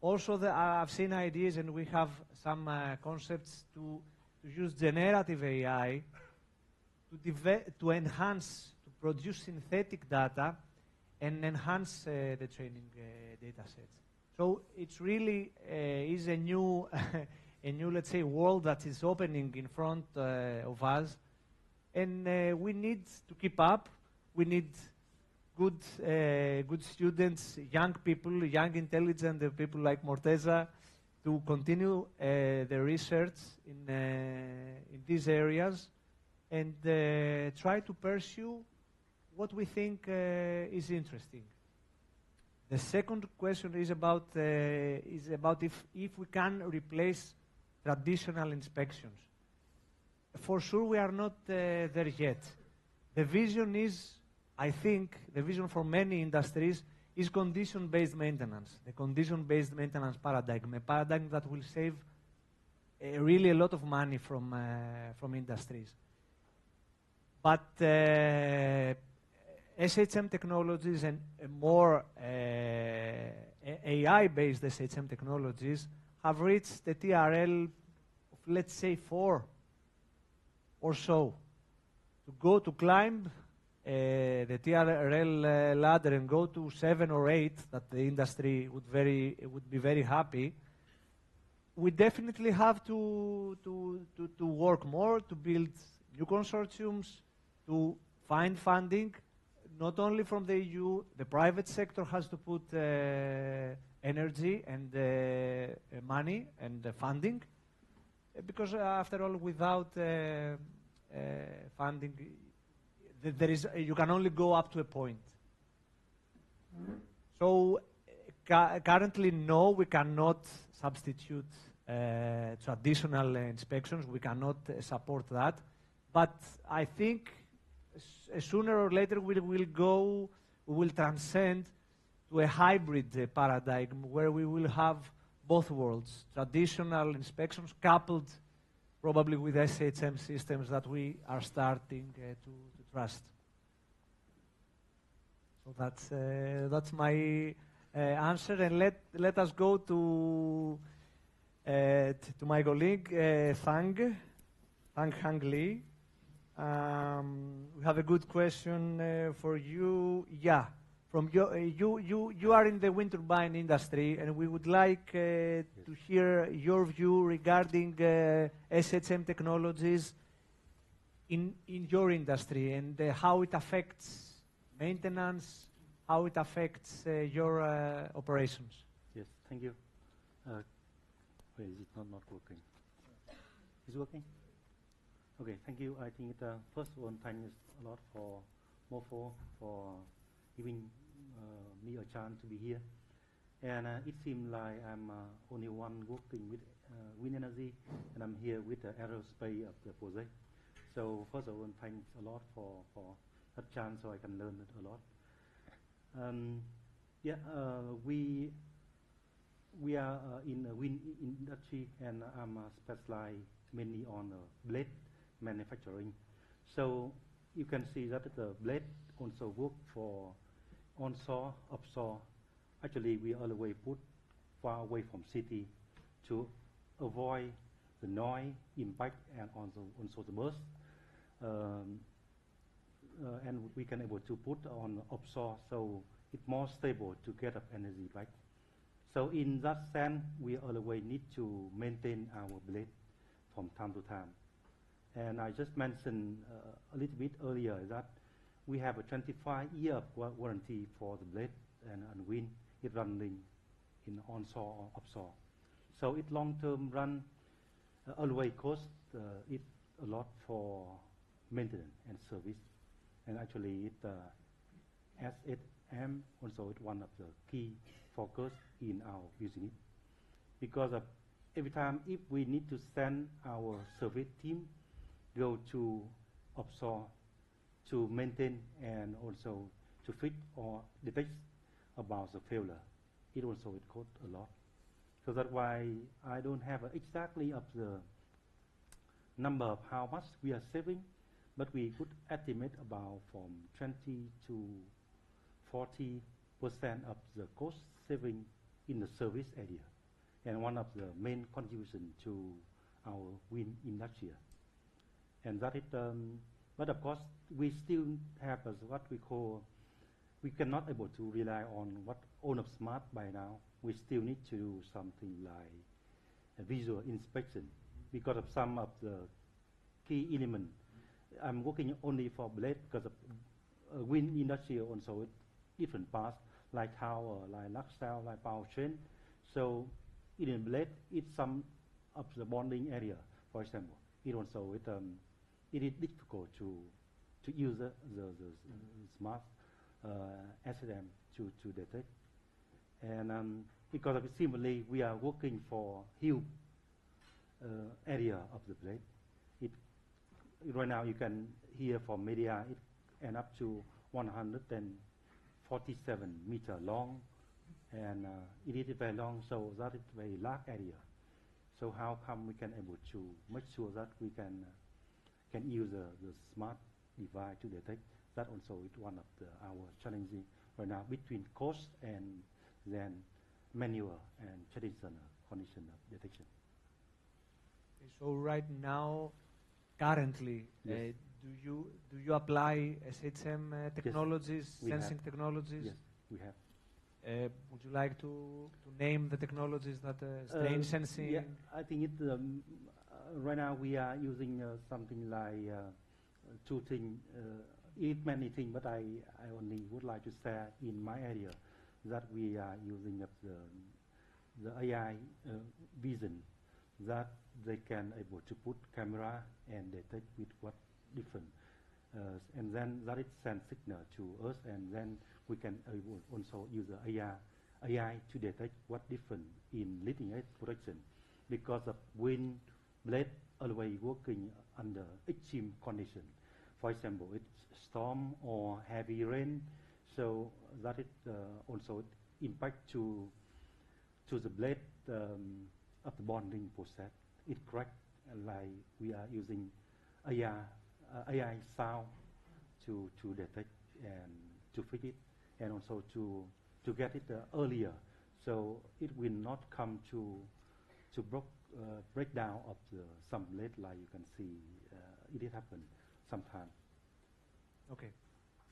Also, I've seen ideas, and we have some concepts to use generative AI to enhance, to produce synthetic data and enhance the training data sets. So it's really is a new, let's say, world that is opening in front of us, and we need to keep up. We need good students, young people, young intelligent people like Morteza to continue the research in these areas and try to pursue what we think is interesting. The second question is about if we can replace traditional inspections. For sure, we are not there yet. The vision is, I think, the vision for many industries is condition-based maintenance, the condition-based maintenance paradigm, a paradigm that will save really a lot of money from industries. But SHM technologies and more AI-based SHM technologies have reached the TRL of, let's say, 4 or so. To climb the TRL ladder and go to 7 or 8, that the industry would be very happy. We definitely have to work more, to build new consortiums, to find funding, not only from the EU. The private sector has to put energy and money and funding, because after all, without funding, you can only go up to a point. So currently, no, we cannot substitute traditional inspections. We cannot support that. But I think sooner or later we will transcend to a hybrid paradigm where we will have both worlds, traditional inspections coupled probably with SHM systems that we are starting to trust. So that's my answer, and let us go to my colleague Thang Lee. We have a good question for you. Yeah, from you are in the wind turbine industry, and we would like to hear your view regarding SHM technologies in your industry and how it affects maintenance, how it affects your operations. Yes, thank you. Wait, is it not working? Is it working? Okay, thank you. I think first one, thanks a lot for MORPHO for giving me a chance to be here. And it seems like I'm only one working with wind energy, and I'm here with the aerospace of the project. So first of all, thanks a lot for that chance, so I can learn it a lot. We are in the wind industry, and I'm specialized mainly on blade manufacturing. So you can see that the blade also work for onshore, offshore. Actually, we always put far away from city to avoid the noise, impact, and also the burst. And we can able to put on offshore, so it's more stable to get up energy back. So in that sense, we always need to maintain our blade from time to time. And I just mentioned a little bit earlier that we have a 25-year warranty for the blade and wind. It running in onshore or offshore. So it long-term run always cost it a lot for maintenance and service. And actually, SHM also is one of the key focus in our business, because of every time if we need to send our service team go to offshore to maintain and also to fix or detect about the failure, it also it costs a lot. So that's why I don't have exactly of the number of how much we are saving, but we could estimate about from 20 to 40% of the cost saving in the service area, and one of the main contribution to our wind industry. And that it, but of course, we still have what we call, we cannot able to rely on what own of smart by now. We still need to do something like a visual inspection because of some of the key elements. I'm working only for blade because of wind industry also with different parts like tower, like nacelle, like powertrain. So in a blade, it's some of the bonding area, for example. It also it is difficult to use the smart SSM to detect. And because of it, simply we are working for huge area of the blade. Right now you can hear from media it end up to 147 meter long, and it is very long, so that is very large area. So how come we can able to make sure that we can use the smart device to detect? That also is one of our challenges right now between cost and then manual and traditional condition of detection. So right now, currently, Yes. do you apply SHM technologies, we sensing have. technologies? Yes, we have. Would you like to name the technologies that strain sensing? Yeah, I think it, right now we are using something like two things. It many things, but I only would like to share in my area that we are using the AI vision that they can able to put camera and detect with what different, and then that it sends signal to us, and then we can able also use the AI to detect what different in leading edge protection, because of wind blade always working under extreme condition. For example, it's storm or heavy rain, so that it also impact to the blade of the bonding process. It crack, like we are using AI sound to detect and to fix it, and also to get it earlier, so it will not come to breakdown of some blade, like you can see it did happen sometime. Okay,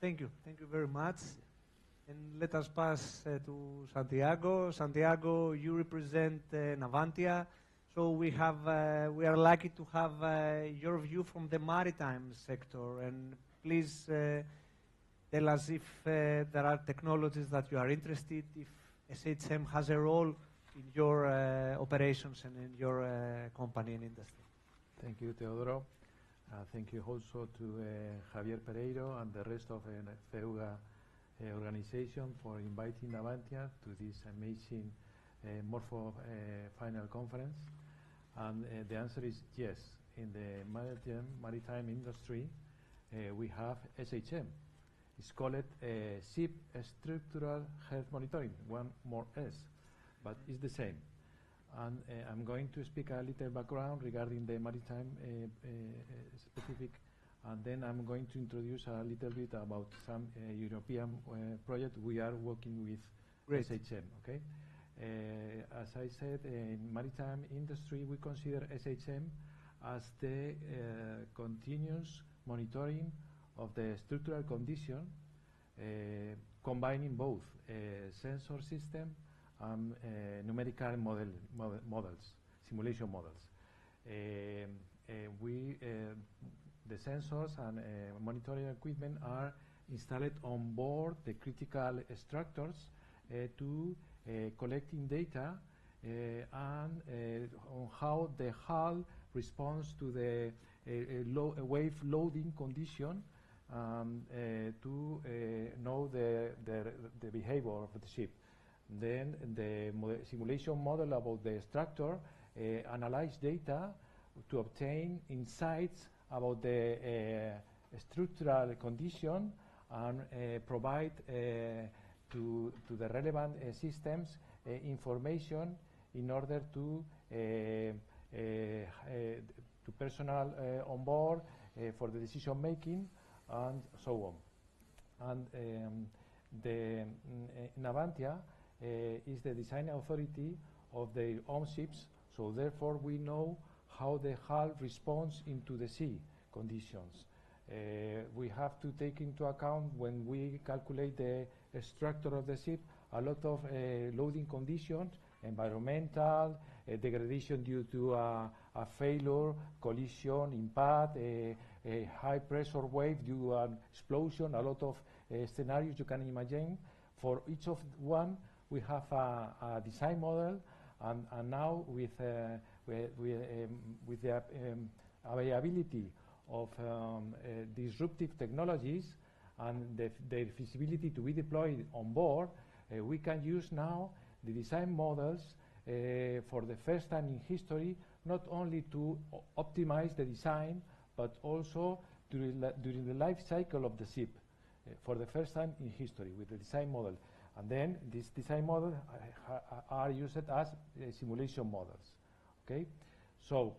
thank you very much. And let us pass to Santiago. Santiago, you represent Navantia, so we are lucky to have your view from the maritime sector. And please tell us if there are technologies that you are interested, if SHM has a role in your operations and in your company and industry. Thank you, Theodoro. Thank you also to Javier Pereiro and the rest of the FEUGA organization for inviting Navantia to this amazing MORPHO final conference. And the answer is yes. In the maritime industry, we have SHM. It's called Ship Structural Health Monitoring, one more S, but it's the same. And I'm going to speak a little background regarding the maritime specific, and then I'm going to introduce a little bit about some European project we are working with. Great. SHM. Okay. As I said, in maritime industry, we consider SHM as the continuous monitoring of the structural condition, combining both sensor system and numerical models, simulation models. The sensors and monitoring equipment are installed on board the critical structures to collecting data and on how the hull responds to the wave loading condition, to know the behavior of the ship. Then the simulation model about the structure analyze data to obtain insights about the structural condition and provide to the relevant systems information in order to personnel on board for the decision making and so on. And Navantia is the design authority of their own ships, so therefore we know how the hull responds into the sea conditions. We have to take into account, when we calculate the structure of the ship, a lot of loading conditions, environmental, degradation due to a failure, collision, impact, a high pressure wave due to an explosion, a lot of scenarios you can imagine. For each of one, we have a design model, and now with the availability of disruptive technologies and their feasibility to be deployed on board, we can use now the design models for the first time in history, not only to optimize the design, but also during the life cycle of the ship, for the first time in history with the design model. And then these design models are used as simulation models. Okay, so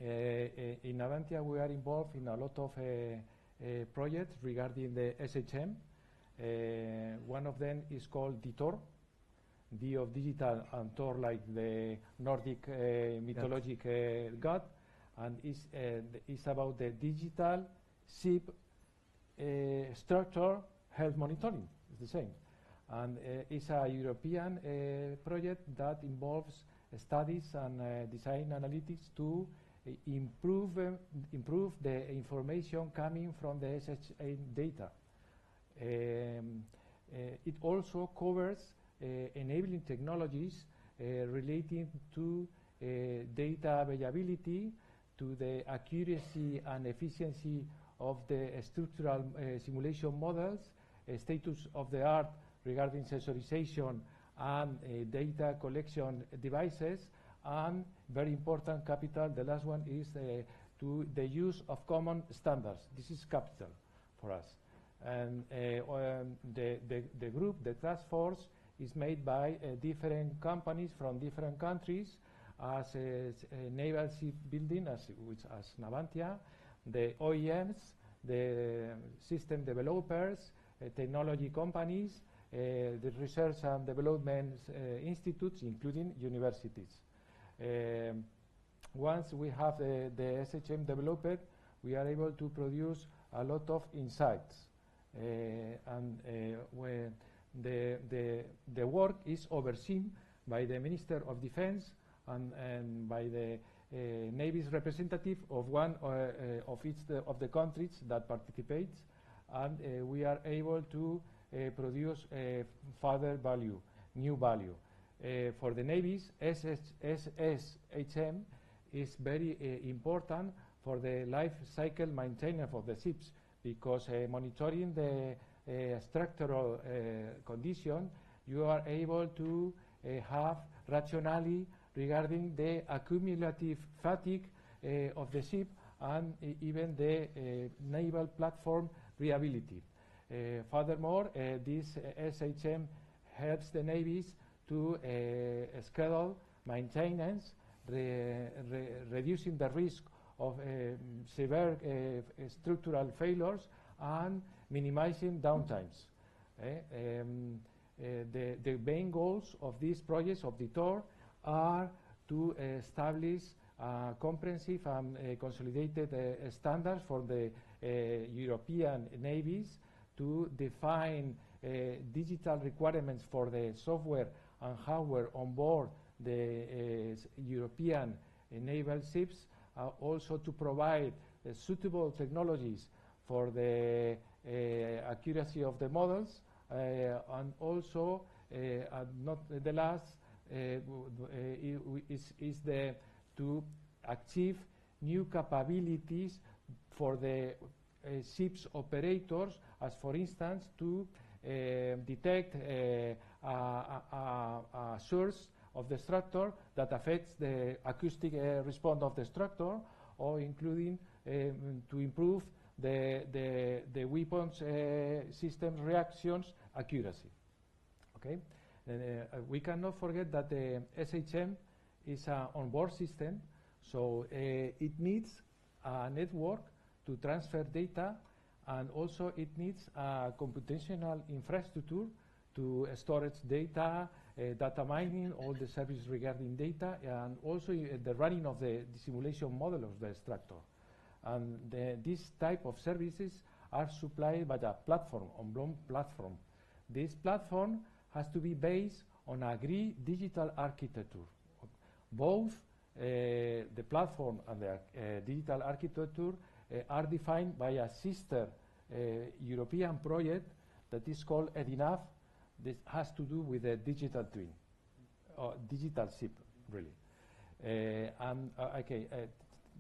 in Navantia we are involved in a lot of projects regarding the SHM. One of them is called DTOR, D of digital, and Thor like the Nordic mythologic god, and is about the digital ship structure health monitoring. It's the same, and it's a European project that involves studies and design analytics to improve the information coming from the SHM data. It also covers enabling technologies relating to data availability, to the accuracy and efficiency of the structural simulation models, status of the art regarding sensorization and data collection devices, and very important capital, the last one is to the use of common standards. This is capital for us. And the group, the task force, is made by different companies from different countries, as naval shipbuilding, as Navantia, the OEMs, the system developers, technology companies, the research and development institutes, including universities. Once we have the SHM developed, we are able to produce a lot of insights, and when the work is overseen by the Minister of Defense and by the Navy's representative of one of the countries that participates, and we are able to produce further value, new value. For the navies, SHM is very important for the life cycle maintenance of the ships, because monitoring the structural condition, you are able to have rationality regarding the accumulative fatigue of the ship and even the naval platform reliability. Furthermore, this SHM helps the navies to schedule maintenance, reducing the risk of severe structural failures and minimizing downtimes. The main goals of these projects of the TOR are to establish comprehensive and consolidated standards for the European navies, to define digital requirements for the software and hardware on board the European naval ships, also to provide suitable technologies for the accuracy of the models, and also, not the last, is to achieve new capabilities for the ships operators, as for instance to detect a source of the structure that affects the acoustic response of the structure, or including to improve the weapons system reactions accuracy. Okay, we cannot forget that the SHM is an onboard system, so it needs a network to transfer data And also it needs a computational infrastructure to storage data, data mining, all the services regarding data, and also the running of the simulation model of the structure. And this type of services are supplied by a platform, on-blown platform. This platform has to be based on agreed digital architecture. Both the platform and the digital architecture are defined by a sister European project that is called EDINAF. This has to do with the digital twin, or digital chip, really.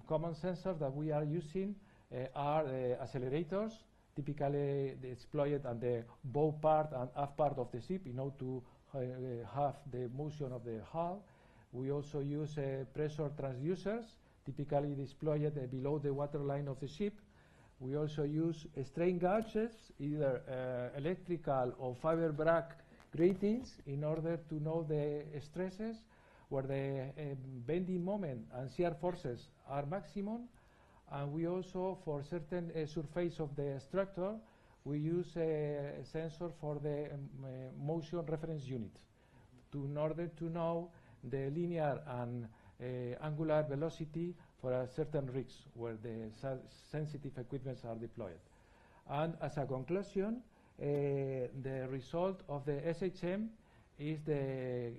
Common sensors that we are using are accelerators, typically deployed on the bow part and aft part of the ship in order to have the motion of the hull. We also use pressure transducers, typically deployed below the waterline of the ship. We also use strain gauges, either electrical or fiber Bragg gratings, in order to know the stresses where the bending moment and shear forces are maximum. And we also, for certain surface of the structure, we use a sensor for the motion reference unit in order to know the linear and angular velocity for a certain rigs where the sensitive equipments are deployed. And as a conclusion, the result of the SHM is the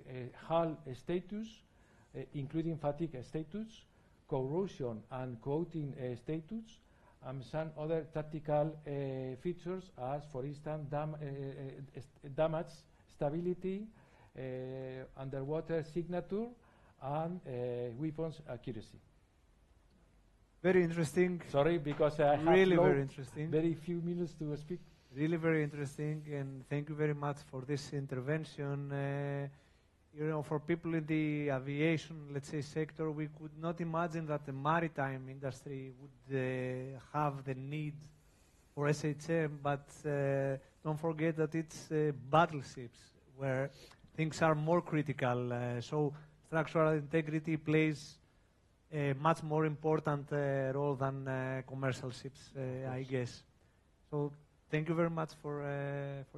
hull status, including fatigue status, corrosion and coating status, and some other tactical features, as for instance damage stability, underwater signature, and weapons accuracy. Very interesting. Sorry, because I really have very interesting. Very few minutes to speak. Really very interesting, and thank you very much for this intervention. You know, for people in the aviation, let's say, sector, we could not imagine that the maritime industry would have the need for SHM, but don't forget that it's battleships where things are more critical. So structural integrity plays a much more important role than commercial ships, I guess. So thank you very much for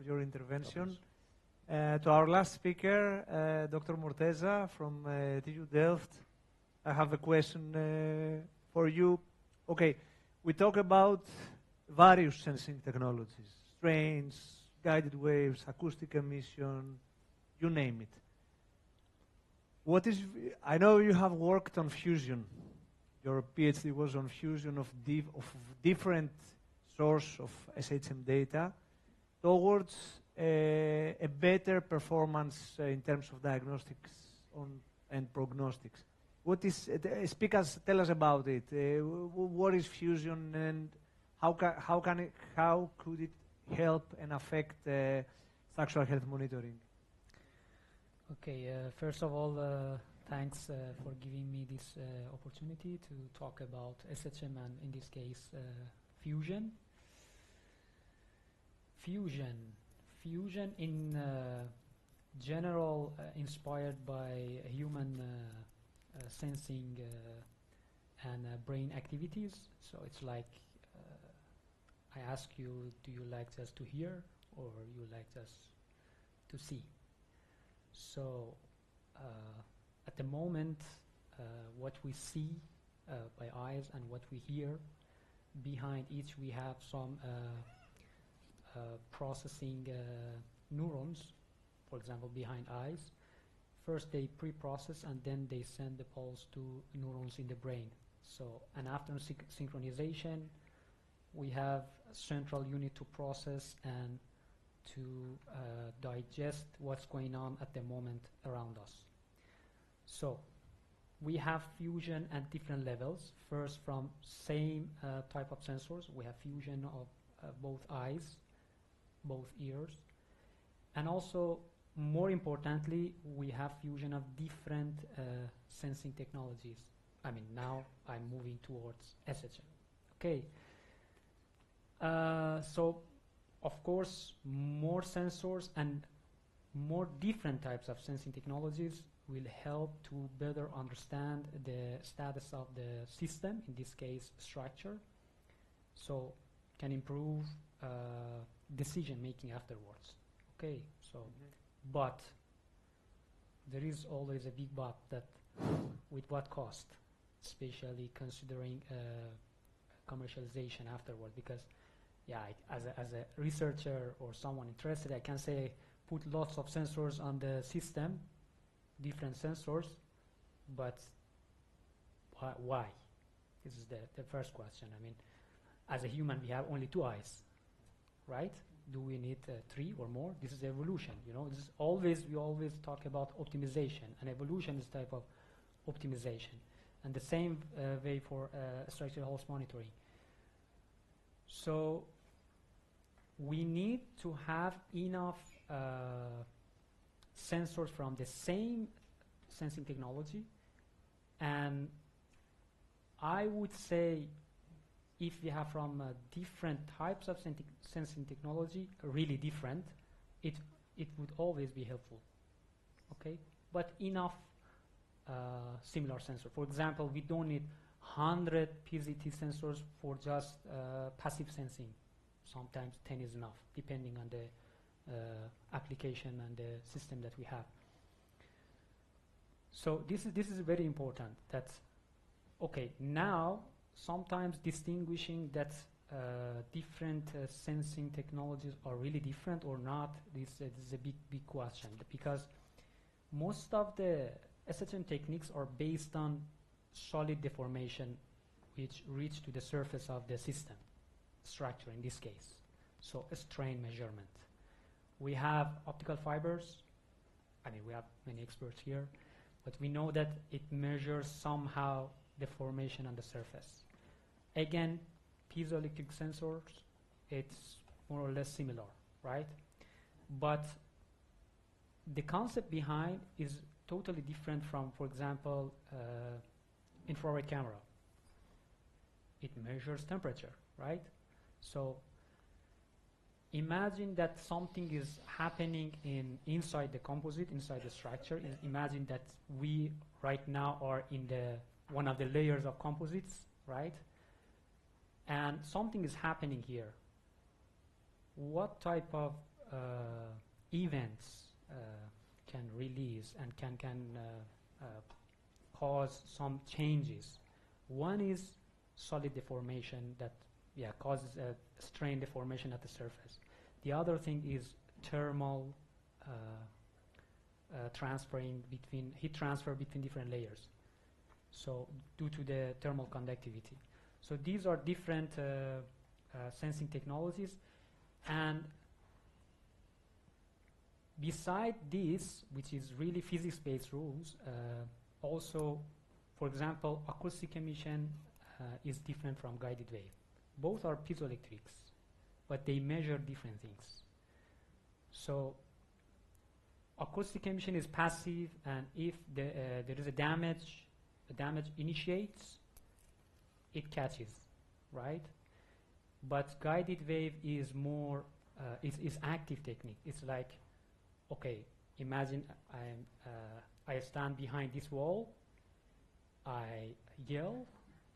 your intervention. To our last speaker, Dr. Morteza from TU Delft, I have a question for you. Okay, we talk about various sensing technologies, strains, guided waves, acoustic emission, you name it. What is, I know you have worked on fusion. Your PhD was on fusion of different source of SHM data towards a better performance in terms of diagnostics and prognostics. What is, tell us about it. What is fusion, and how could it help and affect structural health monitoring? Okay, first of all, thanks for giving me this opportunity to talk about SHM and, in this case, fusion. Fusion in general inspired by human sensing and brain activities. So it's like I ask you, do you like just to hear or you like just to see? So at the moment, what we see by eyes and what we hear, behind each we have some processing neurons, for example, behind eyes. First they pre-process and then they send the pulse to neurons in the brain. So, and after synchronization, we have a central unit to process and to digest what's going on at the moment around us. So we have fusion at different levels. First, from same type of sensors, we have fusion of both eyes, both ears, and also, more importantly, we have fusion of different sensing technologies. I mean, now I'm moving towards SHM. Okay. So, of course, more sensors and more different types of sensing technologies will help to better understand the status of the system, in this case, structure. So, can improve decision making afterwards. Okay, so but there is always a big but, that with what cost, especially considering commercialization afterward. Because yeah, as a researcher or someone interested, I can say put lots of sensors on the system, different sensors, but why? This is the first question. I mean, as a human, we have only 2 eyes, right? Do we need 3 or more? This is evolution, you know. This is we always talk about optimization, and evolution is type of optimization. And the same way for structural health monitoring. So we need to have enough sensors from the same sensing technology, and I would say if we have from different types of sensing technology, really different, it would always be helpful, okay? But enough similar sensor. For example, we don't need 100 PZT sensors for just passive sensing. Sometimes 10 is enough, depending on the application and the system that we have. So this is very important. That okay, now sometimes distinguishing that different sensing technologies are really different or not, this is a big question, because most of the SHM techniques are based on solid deformation which reach to the surface of the system structure in this case, so a strain measurement. We have optical fibers, I mean we have many experts here, but we know that it measures somehow deformation on the surface. Again, piezoelectric sensors, it's more or less similar, right? But the concept behind is totally different from, for example, infrared camera. It measures temperature, right? So imagine that something is happening inside the composite, inside the structure. Imagine that we right now are in one of the layers of composites, right? And something is happening here. What type of events can release and can cause some changes? One is solid deformation that causes a strain deformation at the surface. The other thing is thermal heat transfer between different layers. So due to the thermal conductivity. So these are different sensing technologies, and beside this, which is really physics-based rules, also, for example, acoustic emission is different from guided wave. Both are piezoelectrics, but they measure different things. So acoustic emission is passive, and if there is a damage initiates, it catches, right? But guided wave is more is active technique. It's like, okay, imagine I stand behind this wall, I yell,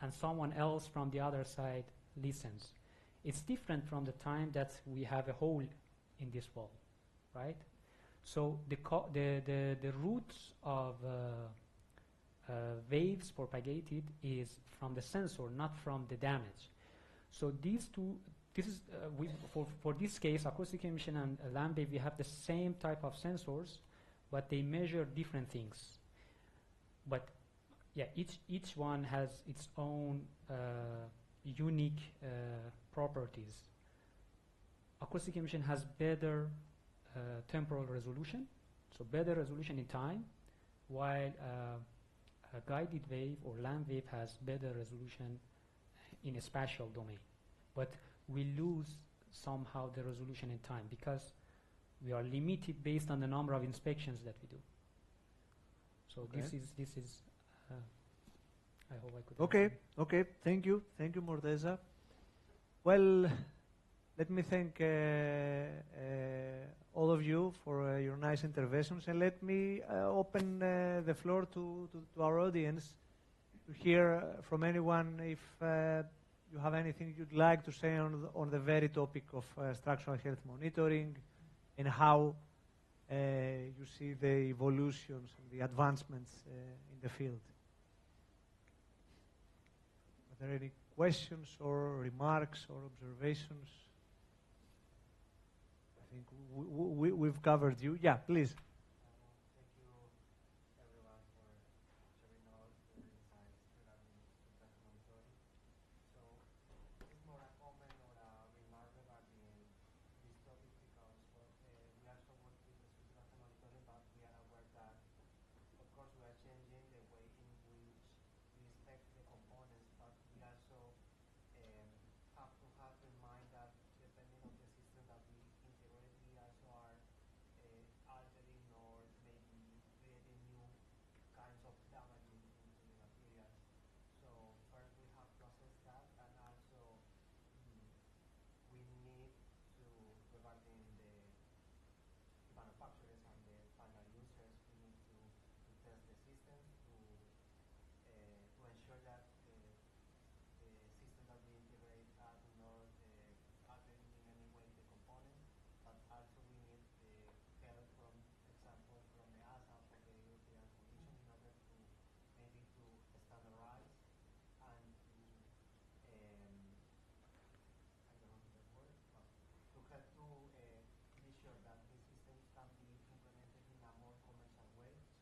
and someone else from the other side listens. It's different from the time that we have a hole in this wall, right? So the roots of waves propagated is from the sensor, not from the damage. So these two, this is for this case, acoustic emission and land wave, we have the same type of sensors, but they measure different things. But yeah, each one has its own unique properties. Acoustic emission has better temporal resolution, so better resolution in time, while a guided wave or land wave has better resolution in a spatial domain. But we lose somehow the resolution in time because we are limited based on the number of inspections that we do. So okay. This is I hope I could Okay, thank you, Morteza. Well, let me thank all of you for your nice interventions, and let me open the floor to our audience to hear from anyone if you have anything you'd like to say on the very topic of structural health monitoring and how you see the evolutions and the advancements in the field. Are there any questions or remarks or observations? I think we've covered you. Yeah, please.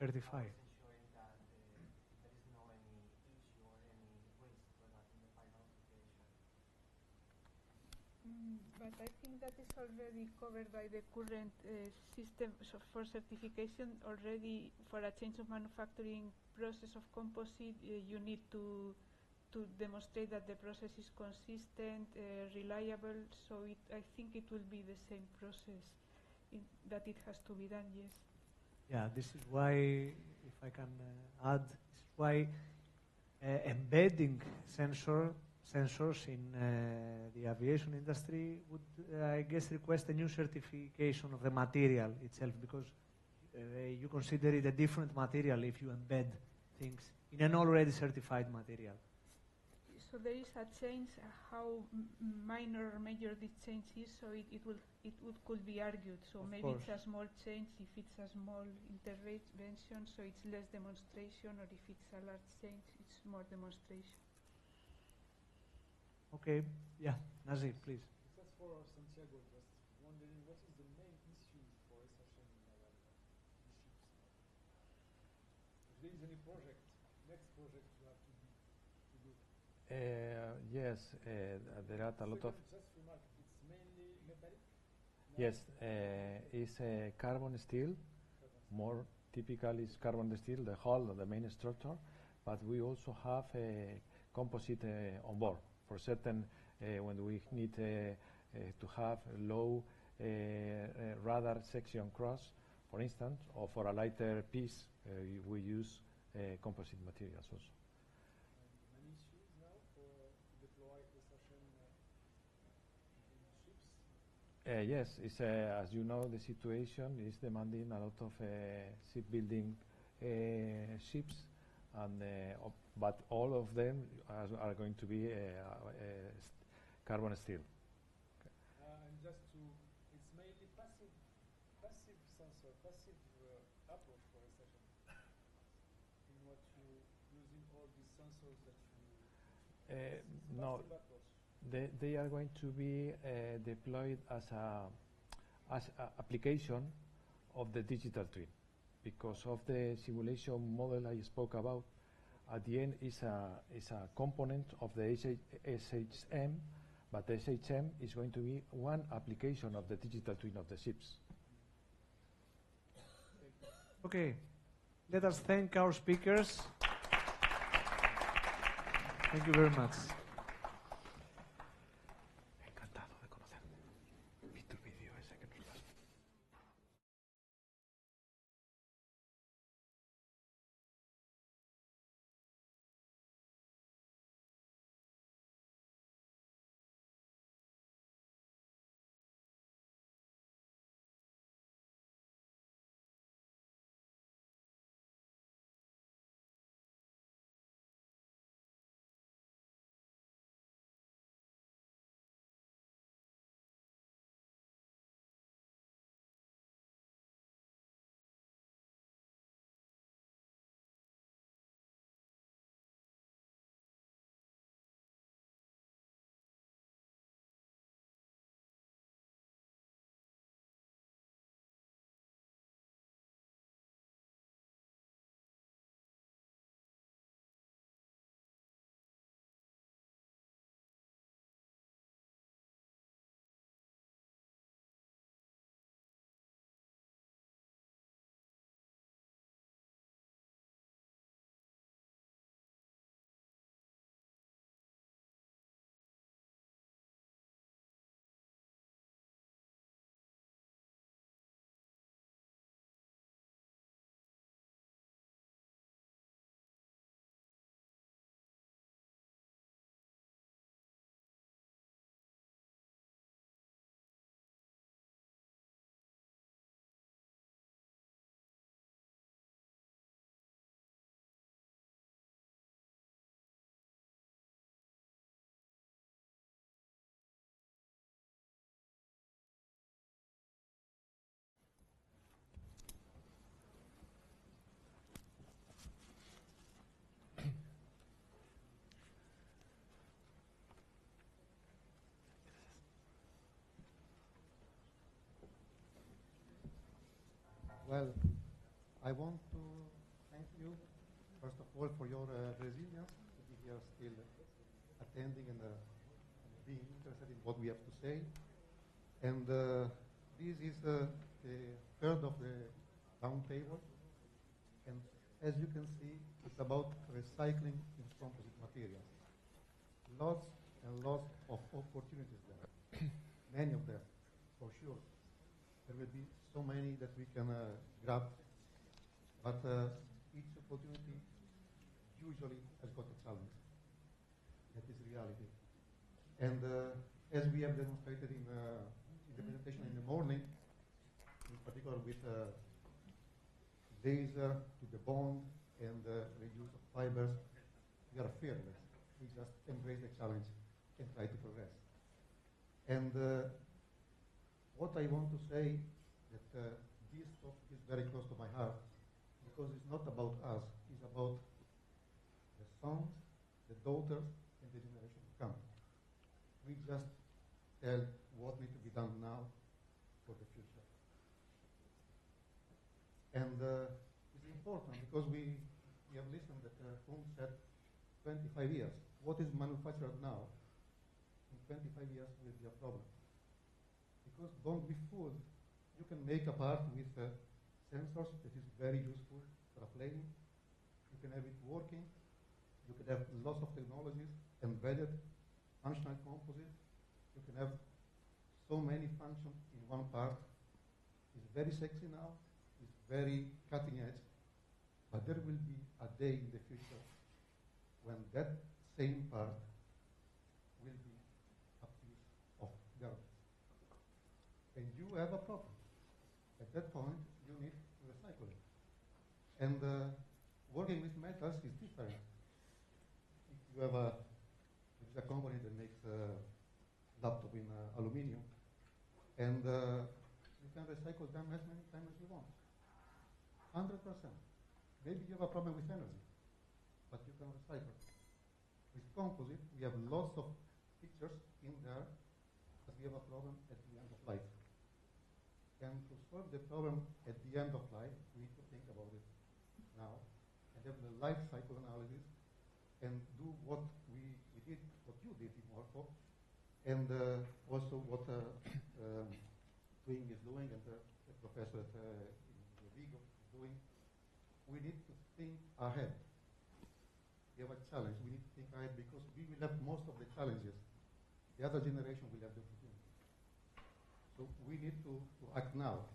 Certified. But I think that is already covered by the current system for certification. Already, for a change of manufacturing process of composite, you need to demonstrate that the process is consistent, reliable. So I think it will be the same process that it has to be done. Yes. Yeah, this is why, if I can add, this is why embedding sensors in the aviation industry would, I guess, request a new certification of the material itself, because you consider it a different material if you embed things in an already certified material. So there is a change. How minor or major this change is, so could be argued. So of maybe course. it's a small change if it's a small intervention, so it's less demonstration, or if it's a large change, it's more demonstration. Okay, yeah, Nazir, please. Just for Santiago, just wondering what is the main issue for SHM in Navantia, in ships? If there is any project, next project you have to do. Yes, there are a lot of. Just remark, it's mainly metallic? Yes, it's carbon steel. More typical is carbon steel, the hull, the main structure. But we also have a composite on board for certain when we need to have low radar section cross, for instance, or for a lighter piece, we use composite materials also. Yes, it's, as you know, the situation is demanding a lot of shipbuilding ships, and but all of them are going to be carbon steel. And just to, it's mainly passive sensor, passive approach for a session. In what you using all these sensors that you no. They are going to be deployed as a application of the digital twin, because of the simulation model I spoke about. At the end is a component of the SHM, but the SHM is going to be one application of the digital twin of the ships. Okay, let us thank our speakers. Thank you very much. Well, I want to thank you, first of all, for your resilience to be here still attending and being interested in what we have to say. And this is the third of the roundtable. And as you can see, it's about recycling in composite materials. Lots and lots of opportunities there, many of them, for sure. There will be so many that we can grab, but each opportunity usually has got a challenge. That is reality. And as we have demonstrated in the presentation in the morning, in particular with laser to the bond and the use of fibers, we are fearless. We just embrace the challenge and try to progress. And what I want to say that this topic is very close to my heart because it's not about us, it's about the sons, the daughters, and the generation to come. We just tell what needs to be done now for the future. And it's important because we have listened that Thang said 25 years. What is manufactured now in 25 years will be a problem. Because don't be fooled. You can make a part with sensors that is very useful for a plane. You can have it working. You can have lots of technologies, embedded, functional composite. You can have so many functions in one part. It's very sexy now. It's very cutting edge. But there will be a day in the future when that same part will be a piece of garbage. And you have a problem. At that point, you need to recycle it. And working with metals is different. If you have a company that makes laptop in aluminum, and you can recycle them as many times as you want. 100%. Maybe you have a problem with energy, but you can recycle. With composite, we have lots of pictures in there, but we have a problem at the end of life. And to solve the problem at the end of life, we need to think about it now and have the life cycle analysis and do what we did, what you did in MORPHO, and also what Twing is doing and the professor at Vigo is doing. We need to think ahead. We have a challenge. We need to think ahead because we will have most of the challenges. The other generation will have the opportunity. So we need to act now.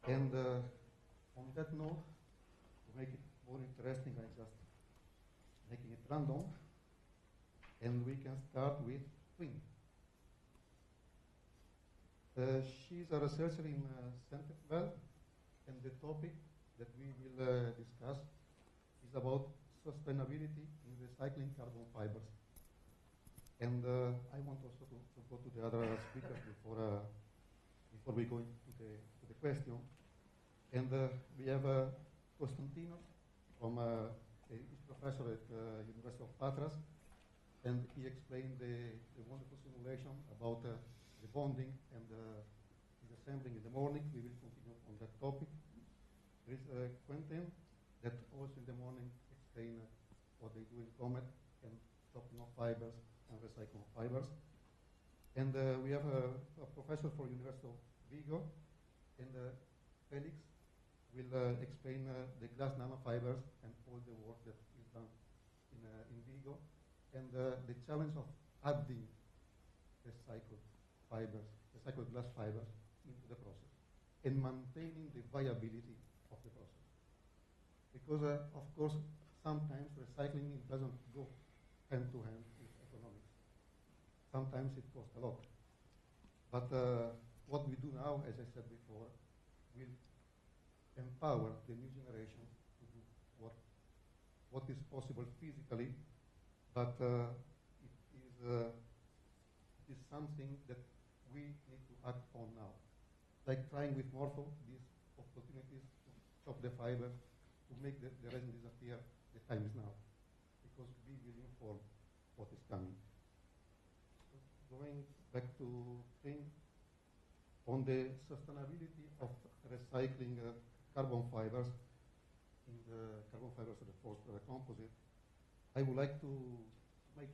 And on that note, to make it more interesting, I'm just making it random. And we can start with Twing. She's a researcher in Santiago, and the topic that we will discuss is about sustainability in recycling carbon fibers. And I want also to go to the other speakers before we go into the question. And we have Constantinos from he's professor at University of Patras, and he explained the wonderful simulation about the bonding and the assembling in the morning. We will continue on that topic. There is Quentin that also in the morning explain what they do in Comet and stopping of fibers and recycling of fibers. And we have a professor for University of Vigo, and Felix will explain the glass nanofibers and all the work that is done in Vigo, and the challenge of adding recycled fibers, recycled glass fibers into the process, and maintaining the viability of the process. Because, of course, sometimes recycling doesn't go hand to hand with economics. Sometimes it costs a lot. But what we do now, as I said before, will empower the new generation to do what is possible physically, but it is something that we need to act on now. Like trying with MORPHO, these opportunities to chop the fiber, to make the resin disappear, the time is now. Because we will inform what is coming. Going back to Thang, on the sustainability of recycling carbon fibers in the carbon fibers for the composite, I would like to make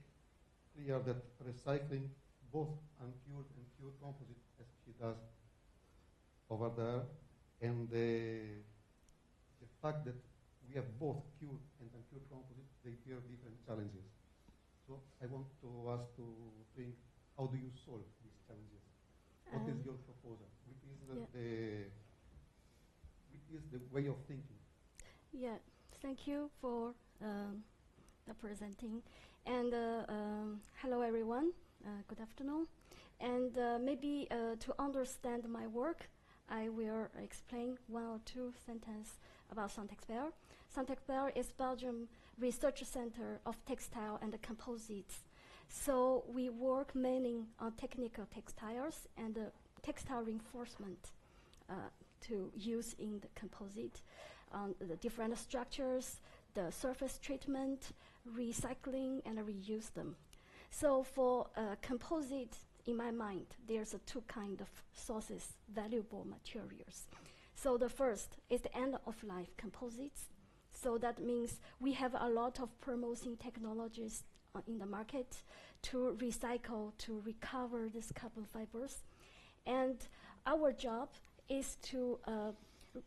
clear that recycling both uncured and cured composite, as she does over there, and the fact that we have both cured and uncured composite, they bear different challenges. So I want to ask to think, how do you solve these challenges? What is your proposal? Which is the way of thinking? Yeah, thank you for the presenting. And hello everyone, good afternoon. And maybe to understand my work, I will explain one or two sentences about Synthesites. Synthesites is Belgium Research Center of Textile and Composites. So we work mainly on technical textiles and textile reinforcement to use in the composite, the different structures, the surface treatment, recycling, and reuse them. So for composite, in my mind, there's two kinds of sources, valuable materials. So the first is the end-of-life composites. So that means we have a lot of promising technologies in the market to recycle, to recover these carbon fibers. And our job is to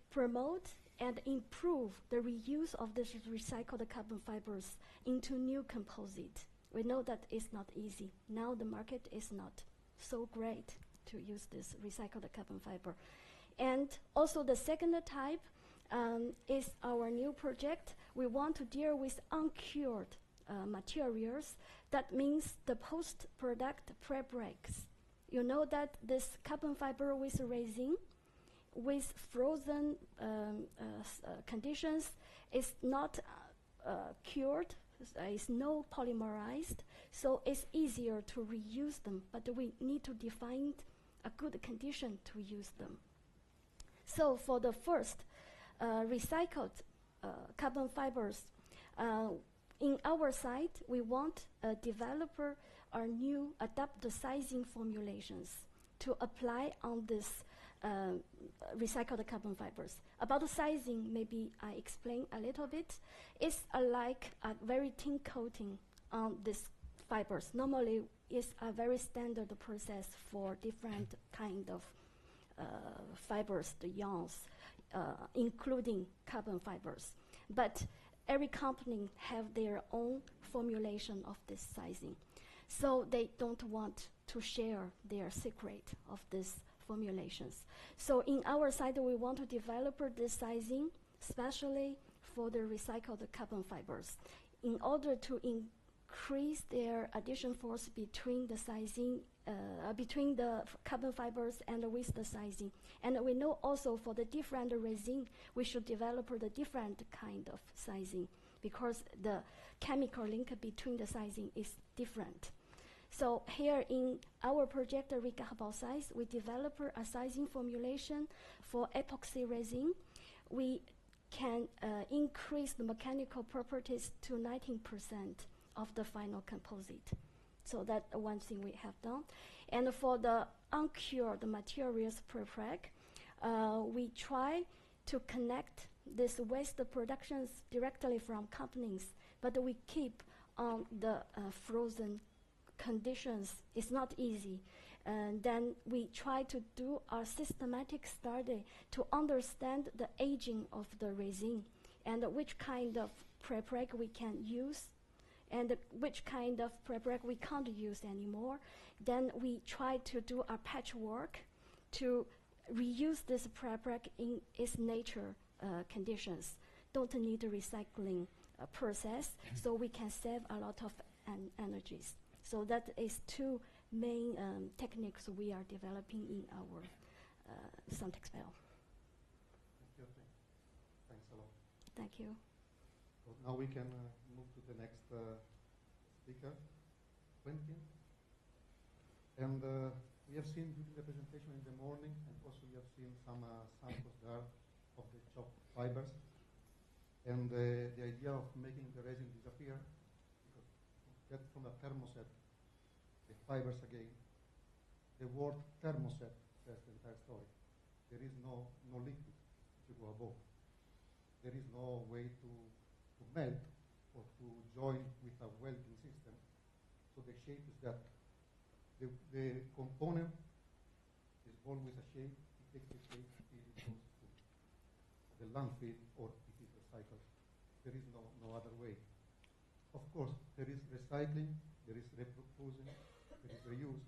promote and improve the reuse of these recycled carbon fibers into new composite. We know that it's not easy. Now the market is not so great to use this recycled carbon fiber. And also the second type is our new project. We want to deal with uncured materials. That means the post-product pre-breaks. You know that this carbon fiber with resin, with frozen conditions, is not cured, is no polymerized, so it's easier to reuse them, but we need to define a good condition to use them. So for the first recycled carbon fibers, in our site, we want a developer our new adapt sizing formulations to apply on this recycled carbon fibers. About the sizing, maybe I explain a little bit. It's like a very thin coating on these fibers. Normally, it's a very standard process for different kind of fibers, the yarns, including carbon fibers. But every company have their own formulation of this sizing. So they don't want to share their secret of these formulations. So in our side, we want to develop this sizing, especially for the recycled carbon fibers, in order to increase their addition force between the sizing, between the carbon fibers and with the sizing. And we know also for the different resin, we should develop the different kind of sizing because the chemical link between the sizing is different. So here in our project, regardable size, we develop a sizing formulation for epoxy resin. We can increase the mechanical properties to 19% of the final composite. So that's one thing we have done. And for the uncured materials pre-preg, we try to connect this waste productions directly from companies, but we keep on the frozen conditions. It's not easy. And then we try to do a systematic study to understand the aging of the resin and which kind of pre-preg we can use and which kind of pre-preg we can't use anymore. Then we try to do a patchwork to reuse this pre-preg in its nature conditions. Don't need a recycling process, so we can save a lot of energies. So that is two main techniques we are developing in our Synthesites. Thank you. Thanks a lot. Thank you. So now we can move to the next speaker, Quentin. And we have seen during the presentation in the morning, and also we have seen some samples there of the chopped fibers. And the idea of making the resin disappear, because get from a thermoset the fibers again. The word thermoset says the entire story. There is no liquid. to go above. There is no way to melt or to join with a welding system. So the shape is that the component is born with a shape, it takes the shape, it goes to the landfill, or it is recycled. There is no other way. Of course, there is recycling, there is repurposing, there is reuse.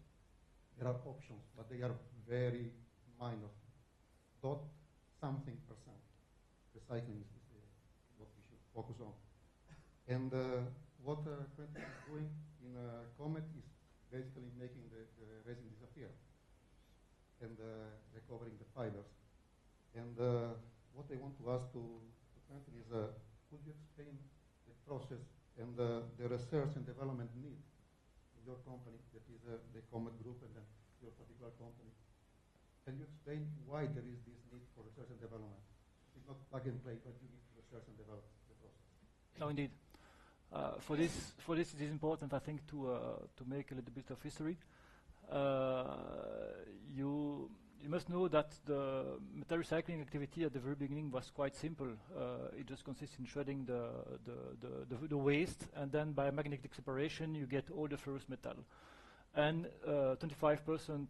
There are options, but they are very minor. .something%. Recycling is what we should focus on. And what Quentin is doing in Comet is basically making the resin disappear and recovering the fibers. And what I want to ask to Quentin is, could you explain the process and the research and development need in your company, that is the Comet Group, and then your particular company? Can you explain why there is this need for research and development? It's not plug and play, but you need to research and develop the process. No, indeed. For this, it is important, I think, to make a little bit of history. You must know that the metal recycling activity at the very beginning was quite simple. It just consists in shredding the waste, and then by magnetic separation, you get all the ferrous metal. And 25%,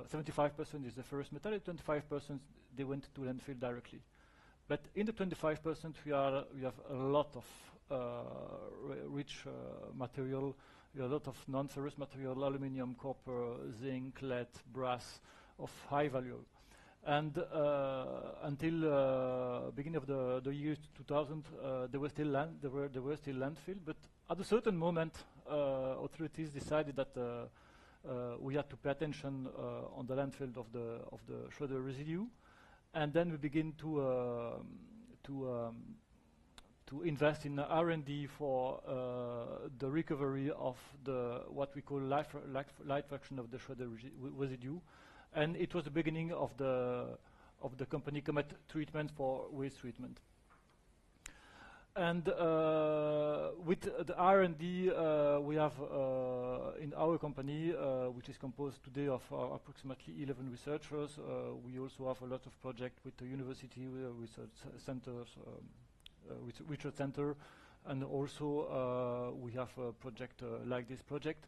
75% is the ferrous metal, and 25% they went to landfill directly. But in the 25%, we have a lot of rich material, a lot of non-ferrous material, aluminium, copper, zinc, lead, brass, of high value. And until beginning of the year 2000, there were still landfill. But at a certain moment, authorities decided that we had to pay attention on the landfill of the shredder residue, and then we begin to invest in R&D for the recovery of what we call light fraction of the shredder residue. And it was the beginning of the company Comet Treatment for waste treatment. And with the R&D we have in our company, which is composed today of approximately 11 researchers, we also have a lot of projects with the university research centers, research center, and also we have a project like this project,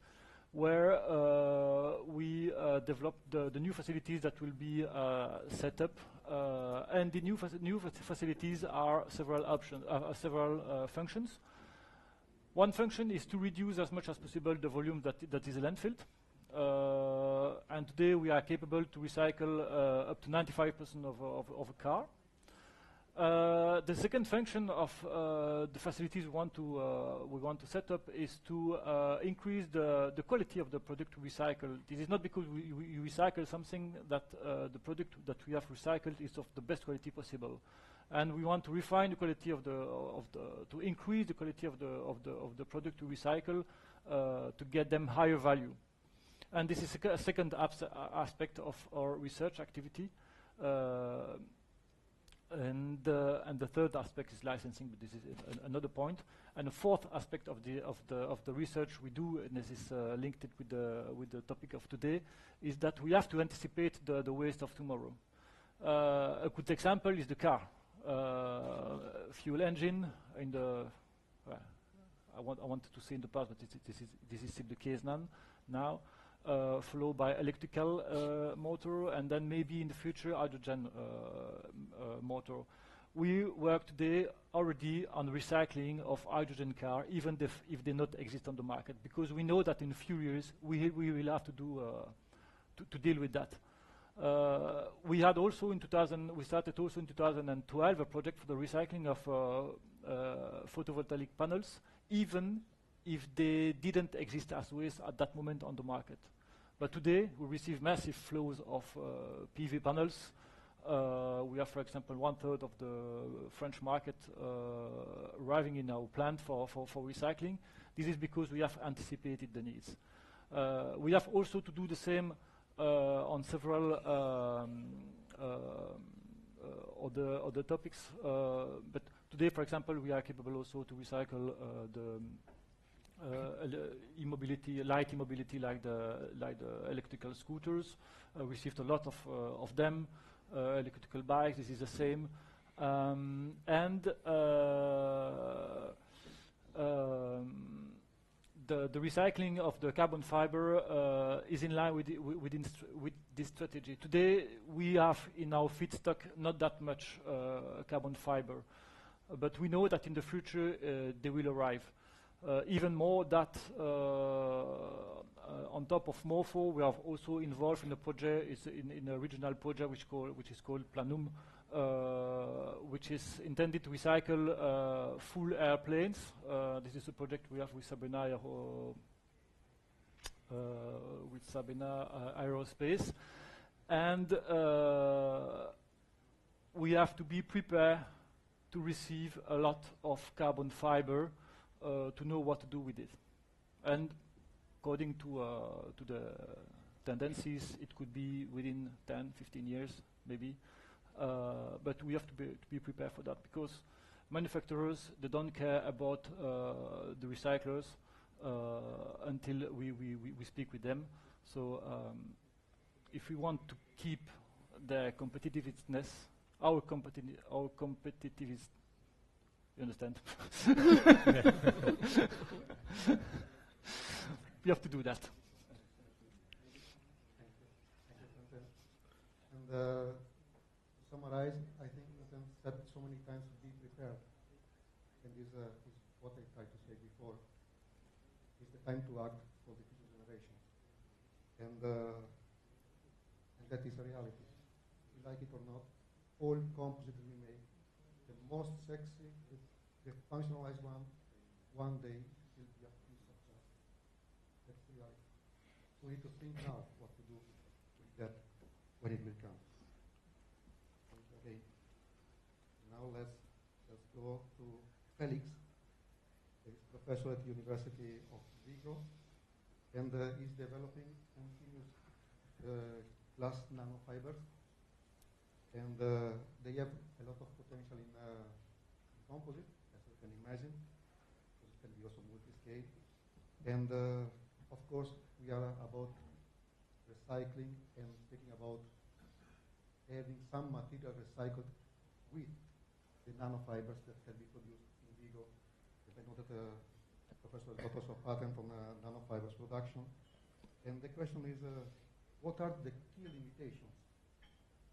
where we developed the new facilities that will be set up, and the new facilities are several options, several functions. One function is to reduce as much as possible the volume that is landfilled, and today we are capable to recycle up to 95% of a car. The second function of the facilities we want to set up is to increase the quality of the product recycled. This is not because we recycle something that the product that we have recycled is of the best quality possible, and we want to refine the quality to increase the quality of the product to recycle to get them higher value. And this is a second aspect of our research activity. And the third aspect is licensing, but this is another point. And the fourth aspect of the research we do, and this is linked with the topic of today, is that we have to anticipate the waste of tomorrow. A good example is the car. Fuel engine in the I wanted to say in the past, but this is still the case now. Followed by electrical motor, and then maybe in the future hydrogen motor. We work today already on recycling of hydrogen car, even if they not exist on the market, because we know that in a few years we will have to do to deal with that. We started also in 2012 a project for the recycling of photovoltaic panels, even if they didn't exist as waste at that moment on the market. But today, we receive massive flows of PV panels. We have, for example, 1/3 of the French market arriving in our plant for recycling. This is because we have anticipated the needs. We have also to do the same on several other topics. But today, for example, we are capable also to recycle the light e-mobility, like the electrical scooters. Received a lot of them. Electrical bikes, this is the same. And the recycling of the carbon fiber is in line with this strategy. Today, we have in our feedstock not that much carbon fiber, but we know that in the future they will arrive. Even more that on top of MORPHO, we are also involved in a project, in a regional project which is called Planum, which is intended to recycle full airplanes. This is a project we have with Sabena Aerospace, and we have to be prepared to receive a lot of carbon fiber to know what to do with it. And according to the tendencies, it could be within 10, 15 years, maybe. But we have to be prepared for that, because manufacturers, they don't care about the recyclers until we speak with them. So if we want to keep the competitiveness, our competitiveness, you understand? We have to do that. And to summarize, I think you can said so many times to be prepared. And this is what I tried to say before. It's the time to act for the future generations. And that is a reality. If you like it or not, all composites we make, the most sexy, the functionalized one day will be a piece of trash. That's the reality. So we need to think now what to do with that when it will come. Okay. Now let's go to Felix. He's professor at the University of Vigo, and is developing continuous glass nanofibers. And they have a lot of potential in composite, as you can imagine, because it can be also multi-scale. And of course, we are about recycling and thinking about having some material recycled with the nanofibers that can be produced in Vigo. I know that Professor Loutas of patent on nanofibers production. And the question is, what are the key limitations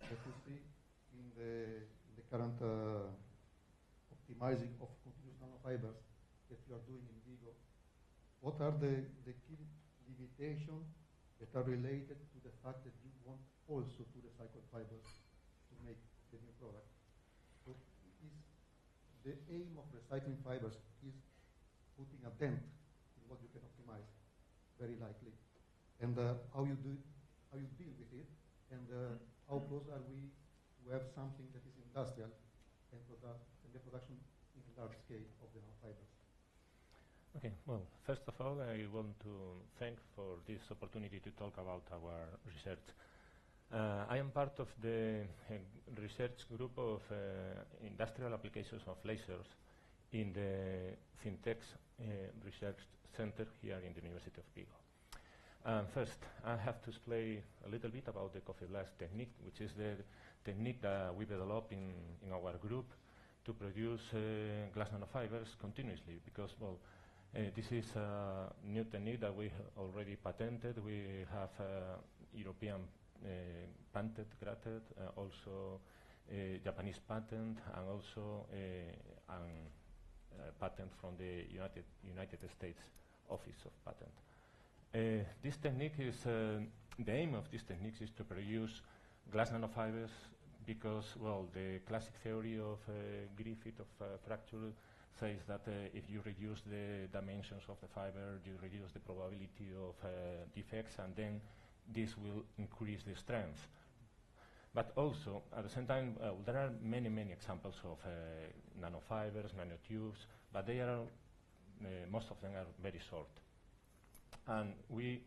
that you see in the current optimizing of continuous nanofibers that you are doing in Vigo? What are the key limitations that are related to the fact that you want also to recycle fibers to make the new product? So is the aim of recycling fibers is putting a dent in what you can optimize, very likely. And how you deal with it, and how close are we to have something that is industrial and the production in a large scale of the nanofibers? Okay, well, first of all, I want to thank for this opportunity to talk about our research. I am part of the research group of industrial applications of lasers in the Synthetics Research Center here in the University of Vigo. First, I have to explain a little bit about the coffee blast technique, which is the technique that we developed in our group to produce glass nanofibers continuously, because, well, this is a new technique that we already patented. We have European patent granted, also Japanese patent, and also a patent from the United States Office of Patent. This technique is, the aim of this technique is to produce glass nanofibers because, well, the classic theory of Griffith of fracture says that if you reduce the dimensions of the fiber, you reduce the probability of defects, and then this will increase the strength. But also, at the same time, there are many, many examples of nanofibers, nanotubes, but they are, most of them are very short. And we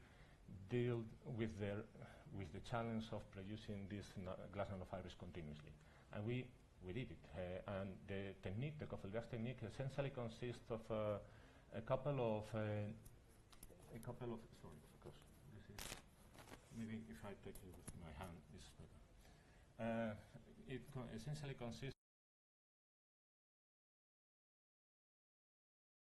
deal with the challenge of producing these glass nanofibers continuously. And we did it. And the technique, the coffee gas technique, essentially consists of a couple of, sorry, because this is, maybe if I take it with my hand, this is better. It essentially consists